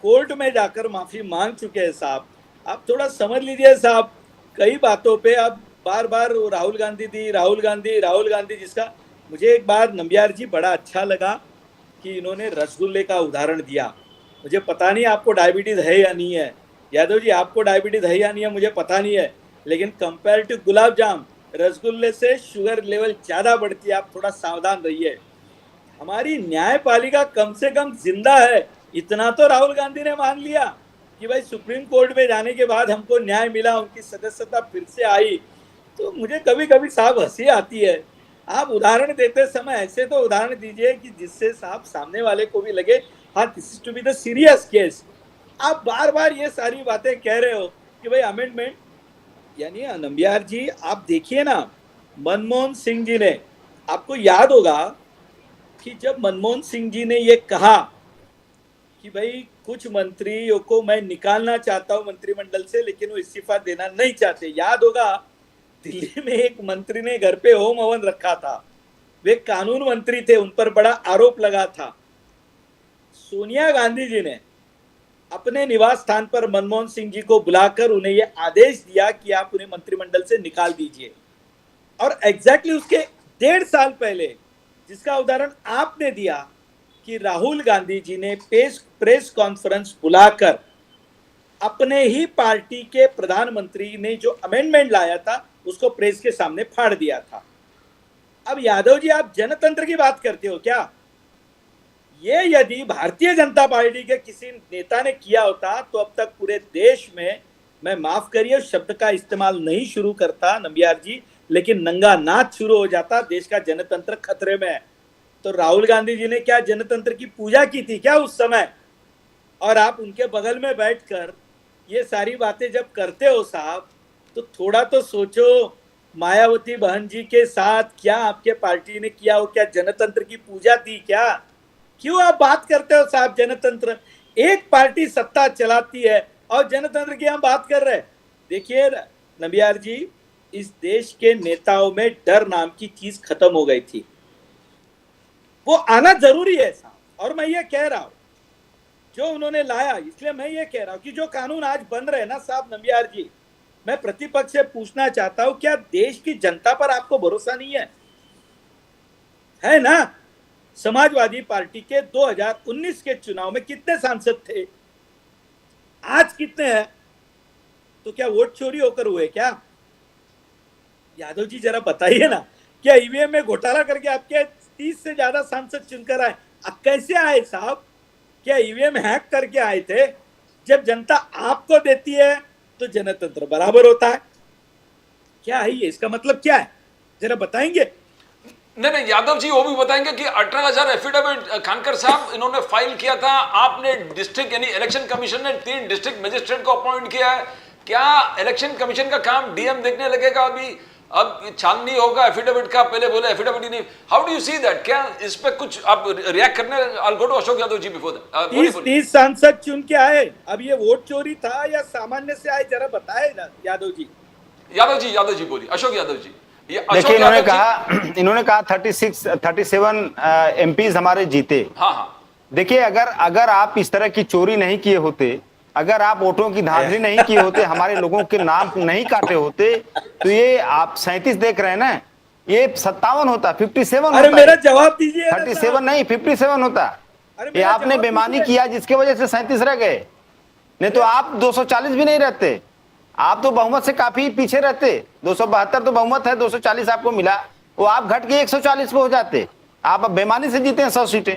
कोर्ट में जाकर माफी मांग चुके हैं साहब। आप थोड़ा समझ लीजिए साहब, कई बातों पे आप बार बार राहुल गांधी, जिसका मुझे एक बार नंबियार जी बड़ा अच्छा लगा कि इन्होंने रसगुल्ले का उदाहरण दिया। मुझे पता नहीं आपको डायबिटीज है या नहीं है, यादव जी आपको डायबिटीज है या नहीं है मुझे पता नहीं है, लेकिन कंपेयर टू गुलाब जाम, रसगुल्ले से शुगर लेवल ज़्यादा बढ़ती है, आप थोड़ा सावधान रहिए। हमारी न्यायपालिका कम से कम जिंदा है, इतना तो राहुल गांधी ने मान लिया कि भाई सुप्रीम कोर्ट में जाने के बाद हमको न्याय मिला, उनकी सदस्यता फिर से आई। तो मुझे कभी कभी साहब हंसी आती है। आप उदाहरण देते समय ऐसे तो उदाहरण दीजिए कि जिससे साहब सामने वाले को भी लगे हाँ this is to be the serious case. आप बार बार ये सारी बातें कह रहे हो कि भाई अमेंडमेंट, यानी नंबियार जी आप देखिए ना, मनमोहन सिंह जी ने, आपको याद होगा कि जब मनमोहन सिंह जी ने ये कहा कि भाई कुछ मंत्रियों को मैं निकालना चाहता हूं मंत्रिमंडल से, लेकिन वो इस्तीफा देना नहीं चाहते। याद होगा दिल्ली में एक मंत्री ने घर पे होम हवन रखा था, वे कानून मंत्री थे, उन पर बड़ा आरोप लगा था। सोनिया गांधी जी ने अपने निवास स्थान पर मनमोहन सिंह जी को बुलाकर उन्हें यह आदेश दिया कि आप उन्हें मंत्रिमंडल से निकाल दीजिए। और एग्जैक्टली उसके 1.5 साल पहले, जिसका उदाहरण आपने दिया कि राहुल गांधी जी ने प्रेस कॉन्फ्रेंस बुलाकर अपने ही पार्टी के प्रधानमंत्री ने जो अमेंडमेंट लाया था उसको प्रेस के सामने फाड़ दिया था। अब यादव जी आप जनतंत्र की बात करते हो क्या? ये यदि भारतीय जनता पार्टी के किसी नेता ने किया होता तो अब तक पूरे देश में, मैं माफ करिए शब्द का इस्तेमाल नहीं शुरू करता नंबियार जी, लेकिन नंगा नाच शुरू हो जाता, देश का जनतंत्र खतरे में है। तो राहुल गांधी जी ने क्या जनतंत्र की पूजा की थी क्या उस समय? और आप उनके बगल में बैठकर ये सारी बातें जब करते हो साहब, तो थोड़ा तो सोचो, मायावती बहन जी के साथ क्या आपके पार्टी ने किया हो? क्या जनतंत्र की पूजा थी क्या? क्यों आप बात करते हो साहब जनतंत्र? एक पार्टी सत्ता चलाती है और जनतंत्र की हम बात कर रहे हैं। देखिए नंबियार जी, इस देश के नेताओं में डर नाम की चीज खत्म हो गई थी, वो आना जरूरी है साहब। और मैं ये कह रहा हूं जो उन्होंने लाया, इसलिए मैं ये कह रहा हूं कि जो कानून आज बन रहे हैं ना साहब नंबियार जी, मैं प्रतिपक्ष से पूछना चाहता हूं, क्या देश की जनता पर आपको भरोसा नहीं है ना? समाजवादी पार्टी के 2019 के चुनाव में कितने सांसद थे, आज कितने हैं? तो क्या वोट चोरी होकर हुए क्या? यादव जी जरा बताइए ना, क्या ईवीएम में घोटाला करके आपके 30 से ज्यादा सांसद चुनकर आए? अब कैसे आए साहब? क्या ईवीएम हैक करके आए थे? जब जनता आपको देती है तो जनतंत्र बराबर होता है। क्या है ये, इसका मतलब क्या है, जरा बताएंगे? नहीं, यादव जी वो भी बताएंगे कि 18,000 एफिडेविट खानकर साहब इन्होंने फाइल किया था, आपने डिस्ट्रिक्ट यानी इलेक्शन कमीशन ने 3 डिस्ट्रिक्ट मजिस्ट्रेट को अपॉइंट किया है। क्या इलेक्शन कमीशन का काम डीएम देखने लगेगा? अभी अब छाननी होगा एफिडेविट का, पहले बोले एफिडेविट ही नहीं। How do you see that? क्या इस पे कुछ आप रिएक्ट करने? I go to Ashok Yadav ji before that. 30 सांसद चुन के आए, अब ये वोट चोरी था या सामान्य से आए, जरा बताए यादव जी। यादव जी बोलिए, अशोक यादव जी। देखिए इन्होंने कहा 37 एमपीज हमारे जीते। हाँ। देखिए अगर आप इस तरह की चोरी नहीं किए होते, अगर आप वोटों की धांधली नहीं किए होते, हमारे लोगों के नाम नहीं काटे होते, तो ये आप 37 देख रहे हैं ना, ये 57 होता, 57 अरे होता, मेरा जवाब दीजिए ना 37 साहब। नहीं 57 होता। अरे ये मेरा आपने जवाब बेईमानी दीजिए। किया जिसके वजह से 37 रह गए, नहीं तो आप 240 भी नहीं रहते। आप तो बहुमत से काफी पीछे रहते, 272 तो बहुमत है, 240 आपको मिला, वो आप घट के 140 पे हो जाते। आप अब बेईमानी से जीते हैं 100 सीटें।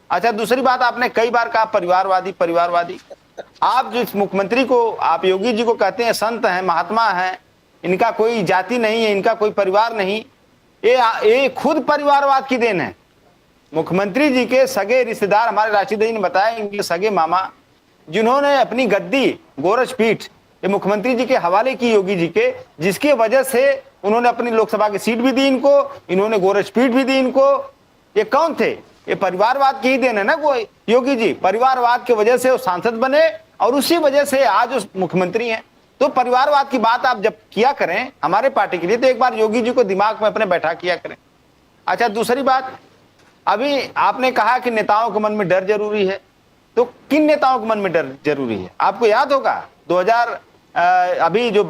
अच्छा, दूसरी बात, आपने कई बार कहा परिवारवादी परिवारवादी। आप जो इस मुख्यमंत्री को, आप योगी जी को कहते हैं संत हैं, महात्मा हैं, इनका कोई जाति नहीं है, इनका कोई परिवार नहीं, ये खुद परिवारवाद की देन है। मुख्यमंत्री जी के सगे रिश्तेदार, हमारे राशिद जी ने बताया, इनके सगे मामा जिन्होंने अपनी गद्दी गोरज पीठ ये मुख्यमंत्री जी के हवाले की योगी जी के, जिसकी वजह से उन्होंने अपनी लोकसभा की सीट भी दी इनको, इन्होंने गोरज पीठ भी दी इनको। ये कौन थे? ये परिवारवाद की ही देन है ना। वो योगी जी परिवारवाद की वजह से वो सांसद बने और उसी वजह से आज उस मुख्यमंत्री हैं। तो परिवारवाद की बात आप जब किया करें हमारे पार्टी के लिए, तो एक बार योगी जी को दिमाग में अपने बैठा किया करें। अच्छा, दूसरी बात, अभी आपने कहा कि नेताओं के मन में डर जरूरी है, तो किन नेताओं के मन में डर जरूरी है? आपको याद होगा 2000 अभी जो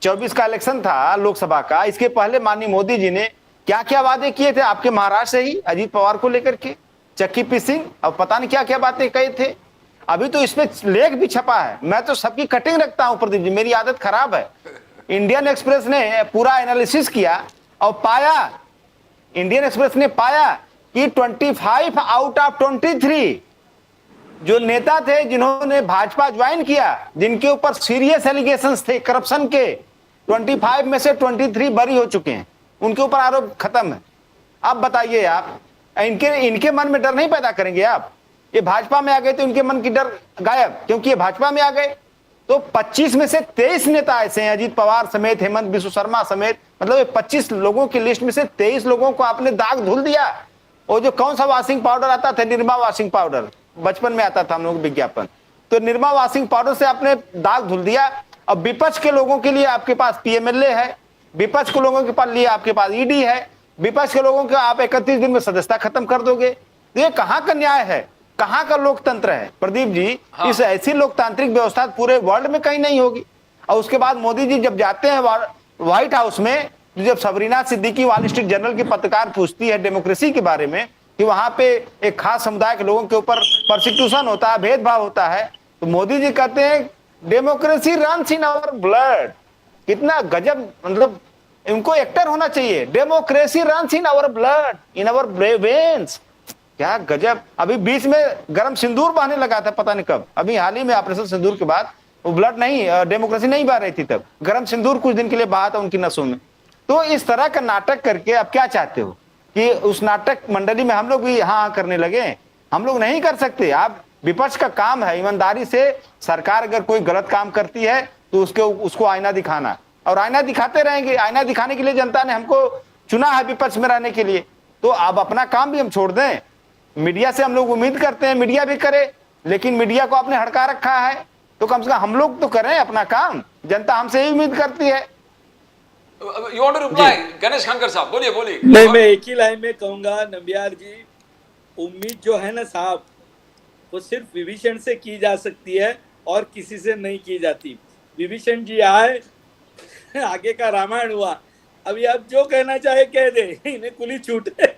24 का इलेक्शन था लोकसभा का, इसके पहले माननीय मोदी जी ने क्या क्या वादे किए थे आपके महाराष्ट्र से ही, अजीत पवार को लेकर के, चक्की पिसिंग और पता नहीं क्या क्या बातें कही थे। अभी तो इसमें लेख भी छपा है, मैं तो सबकी कटिंग रखता हूं प्रदीप जी, मेरी आदत खराब है। इंडियन एक्सप्रेस ने पूरा एनालिसिस किया और पाया, इंडियन एक्सप्रेस ने पाया कि 25 आउट ऑफ 23 जो नेता थे जिन्होंने भाजपा ज्वाइन किया, जिनके ऊपर सीरियस एलिगेशंस थे करप्शन के, 25 में से 23 बरी हो चुके हैं, उनके ऊपर आरोप खत्म है। अब बताइए आप, इनके मन में डर नहीं पैदा करेंगे आप? ये भाजपा में आ गए तो इनके मन की डर गायब, क्योंकि ये भाजपा में आ गए। तो 25 में से 23 नेता ऐसे हैं, अजीत पवार समेत, हेमंत बिस्व शर्मा समेत, मतलब ये 25 लोगों की लिस्ट में से 23 लोगों को आपने दाग धुल दिया। और जो कौन सा वॉशिंग पाउडर आता था, निरमा वॉशिंग पाउडर, बचपन में आता था हम लोग विज्ञापन, तो निरमा वॉशिंग पाउडर से आपने दाग धुल दिया। अब विपक्ष के लोगों के लिए आपके पास पीएमएलए है, विपक्ष के लोगों के लिए आपके पास ईडी है, विपक्ष के लोगों के आप 31 दिन में सदस्यता खत्म कर दोगे। तो ये कहाँ का न्याय है, कहाँ का लोकतंत्र है प्रदीप जी? हाँ। इस ऐसी लोकतांत्रिक व्यवस्था पूरे वर्ल्ड में कहीं नहीं होगी। और उसके बाद मोदी जी जब जाते हैं व्हाइट हाउस में, जब Sabrina Siddiqui wall street journal की पत्रकार पूछती है डेमोक्रेसी के बारे में कि वहां पे एक खास समुदाय के लोगों के ऊपर प्रोसिक्यूशन होता है, भेदभाव होता है, तो मोदी जी कहते हैं democracy runs in our blood. कितना गजब, मतलब इनको एक्टर होना चाहिए। Democracy runs in our blood, in our veins. क्या गजब। अभी बीच में गरम सिंदूर बहने लगा था, पता नहीं कब, अभी हाल ही में ऑपरेशन सिंदूर के बाद वो ब्लड नहीं, डेमोक्रेसी नहीं बह रही थी, तब गरम सिंदूर कुछ दिन के लिए बहा था उनकी नसों में। तो इस तरह का नाटक करके अब क्या चाहते हो कि उस नाटक मंडली में हम लोग भी हाँ करने लगे? हम लोग नहीं कर सकते। आप विपक्ष का काम है ईमानदारी से, सरकार अगर कोई गलत काम करती है तो उसको आईना दिखाना, और आईना दिखाते रहेंगे। आईना दिखाने के लिए जनता ने हमको चुना है विपक्ष में रहने के लिए। तो अब अपना काम भी हम छोड़ दें। मीडिया से हम लोग उम्मीद करते हैं मीडिया भी करे, लेकिन मीडिया को आपने हड़का रखा है, तो कम से कम हम लोग तो करें अपना काम। जनता हमसे ही उम्मीद करती है। You want to reply, Ganesh Khankar साहब? बोलिए बोलिए। नहीं, मैं एक ही लाइन में कहूंगा नंबियार जी, उम्मीद जो है ना साहब, वो सिर्फ विभीषण से की जा सकती है और किसी से नहीं की जाती। विभीषण जी आए, आगे का रामायण हुआ, अभी आप जो कहना चाहे कह दे, इन्हें कुली छूट है।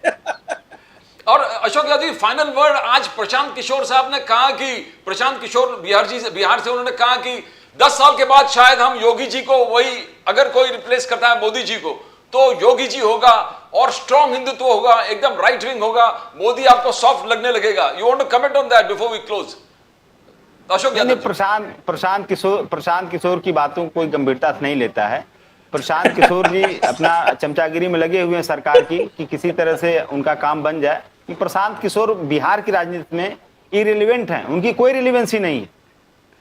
और अशोक यादव जी, फाइनल वर्ड आज प्रशांत किशोर साहब ने कहा कि, प्रशांत किशोर बिहार से उन्होंने कहा कि 10 साल के बाद शायद हम योगी जी को, वही अगर कोई रिप्लेस करता है मोदी जी को, तो योगी जी होगा और स्ट्रॉन्ग हिंदुत्व होगा, एकदम राइट विंग होगा, मोदी आपको सॉफ्ट लगने लगेगा। You want to comment on that before we close? Ashok Yadav, Prashant Kishor की बातों को कोई गंभीरता से नहीं लेता है। प्रशांत किशोर जी अपना चमचागिरी में लगे हुए हैं सरकार की कि किसी तरह से उनका काम बन जाए। कि प्रशांत किशोर बिहार की राजनीति में इरेलीवेंट हैं, उनकी कोई रिलेवेंसी नहीं है।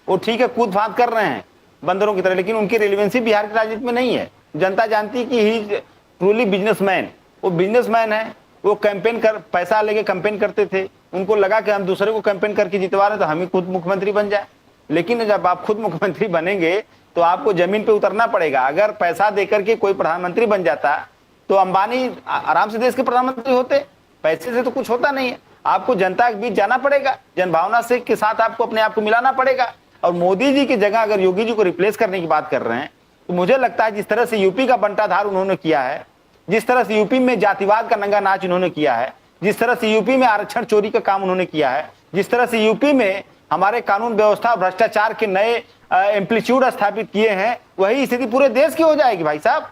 वो ठीक है कूद फांद कर रहे हैं बंदरों की तरह, लेकिन उनकी रिलेवेंसी बिहार की राजनीति में नहीं है। जनता जानती कि ही ट्रूली बिजनेसमैन, वो बिजनेसमैन है। वो कैंपेन कर, पैसा लेके कैंपेन करते थे, उनको लगा कि हम दूसरे को कैंपेन करके जितवा रहे तो हम ही खुद मुख्यमंत्री बन जाए। लेकिन जब आप खुद मुख्यमंत्री बनेंगे तो आपको जमीन पे उतरना पड़ेगा। अगर पैसा देकर के कोई प्रधानमंत्री बन जाता तो अंबानी आराम से देश के प्रधानमंत्री होते। पैसे से तो कुछ होता नहीं है। आपको जनता के बीच जाना पड़ेगा, जनभावना से के साथ आपको अपने आप को मिलाना पड़ेगा। और मोदी जी की जगह अगर योगी जी को रिप्लेस करने की बात कर रहे हैं तो मुझे लगता है जिस तरह से यूपी का बंटाधार उन्होंने किया है, जिस तरह से यूपी में जातिवाद का नंगा नाच उन्होंने किया है, जिस तरह से यूपी में आरक्षण चोरी का काम उन्होंने किया है, जिस तरह से यूपी में हमारे कानून व्यवस्था भ्रष्टाचार के नए एम्पलीट्यूड स्थापित किए हैं, वही स्थिति पूरे देश की हो जाएगी। भाई साहब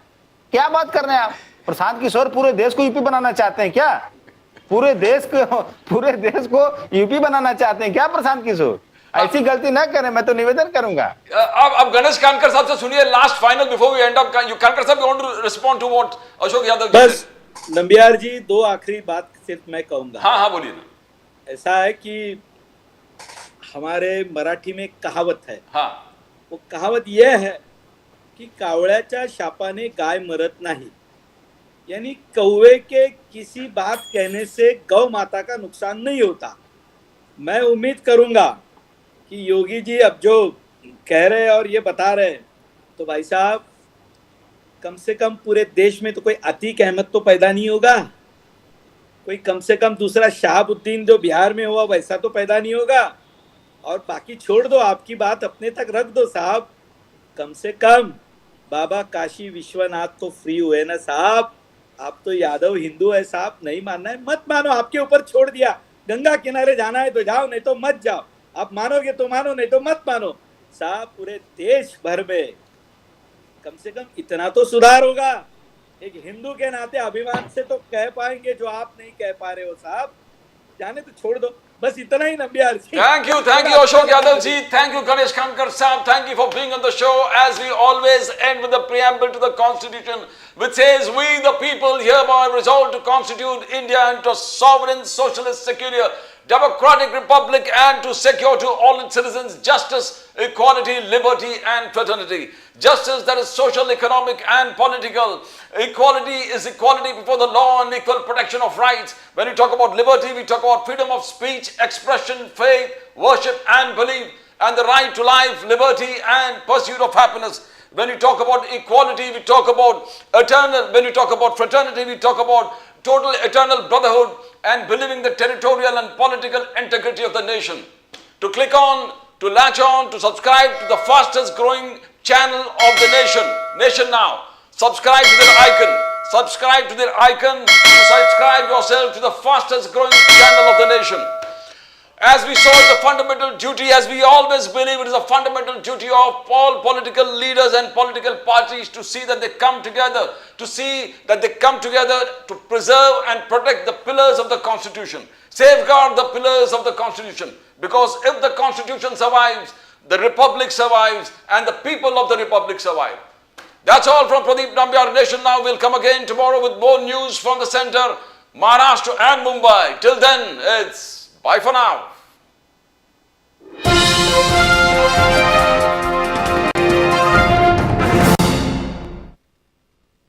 क्या बात कर रहे हैं आप? प्रशांत किशोर पूरे देश को यूपी बनाना चाहते हैं क्या? पूरे देश को यूपी बनाना चाहते हैं क्या प्रशांत किशोर? ऐसी गलती ना करें, मैं तो निवेदन करूंगा। अब गणेश कानकर साहब से सुनिए last final before we end up. You Khankar साहब you want to respond to what Ashok Yadav ji? बस नंबियार जी, दो आखिरी बात सिर्फ मैं कहूंगा। हाँ बोलिए ना। ऐसा है कि हमारे मराठी में कहावत है, हाँ, वो कहावत यह है कि कावळ्याच्या शापाने गाय मरत नाही, यानी कौवे के किसी बात कहने से गौ माता का नुकसान नहीं होता। मैं उम्मीद करूंगा कि योगी जी अब जो कह रहे और ये बता रहे, तो भाई साहब कम से कम पूरे देश में तो कोई अतीक अहमद तो पैदा नहीं होगा, कोई कम से कम दूसरा शहाबुद्दीन जो बिहार में हुआ वैसा तो पैदा नहीं होगा। और बाकी छोड़ दो, आपकी बात अपने तक रख दो साहब, कम से कम बाबा काशी विश्वनाथ तो फ्री हुए ना साहब। आप तो यादव हिंदू है साहब, नहीं मानना है मत मानो, आपके ऊपर छोड़ दिया। गंगा किनारे जाना है तो जाओ, नहीं तो मत जाओ। आप मानोगे तो मानो, नहीं तो मत मानो साहब। पूरे देश भर में कम से कम इतना तो सुधार होगा। एक हिंदू के नाते अभिमान से तो कह पाएंगे जो आप नहीं कह पा रहे हो साहब। जाने तो छोड़ दो, बस इतना ही नंबियार जी। Thank you Ashok Yadav ji, thank you Ganesh Kankar Saab, thank you for being on the show. As we always end with the preamble to the Constitution, which says, we the people hereby resolve to constitute India into a sovereign, socialist, secular, democratic republic, and to secure to all its citizens justice, equality, liberty and fraternity. Justice, that is social, economic and political. Equality is equality before the law and equal protection of rights. When we talk about liberty, we talk about freedom of speech, expression, faith, worship and belief, and the right to life, liberty and pursuit of happiness. When we talk about equality, we talk about eternal. When we talk about fraternity, we talk about total eternal brotherhood and believing the territorial and political integrity of the nation. To click on, to latch on, to subscribe to the fastest growing channel of the nation now. Subscribe to their icon. Subscribe to their icon to subscribe yourself to the fastest growing channel of the nation. As we saw, it's a fundamental duty, as we always believe, it is a fundamental duty of all political leaders and political parties to see that they come together, to preserve and protect the pillars of the Constitution, safeguard the pillars of the Constitution. Because if the Constitution survives, the Republic survives and the people of the Republic survive. That's all from Pradeep Nambiar. Nation Now will come again tomorrow with more news from the center, Maharashtra and Mumbai. Till then, it's bye for now.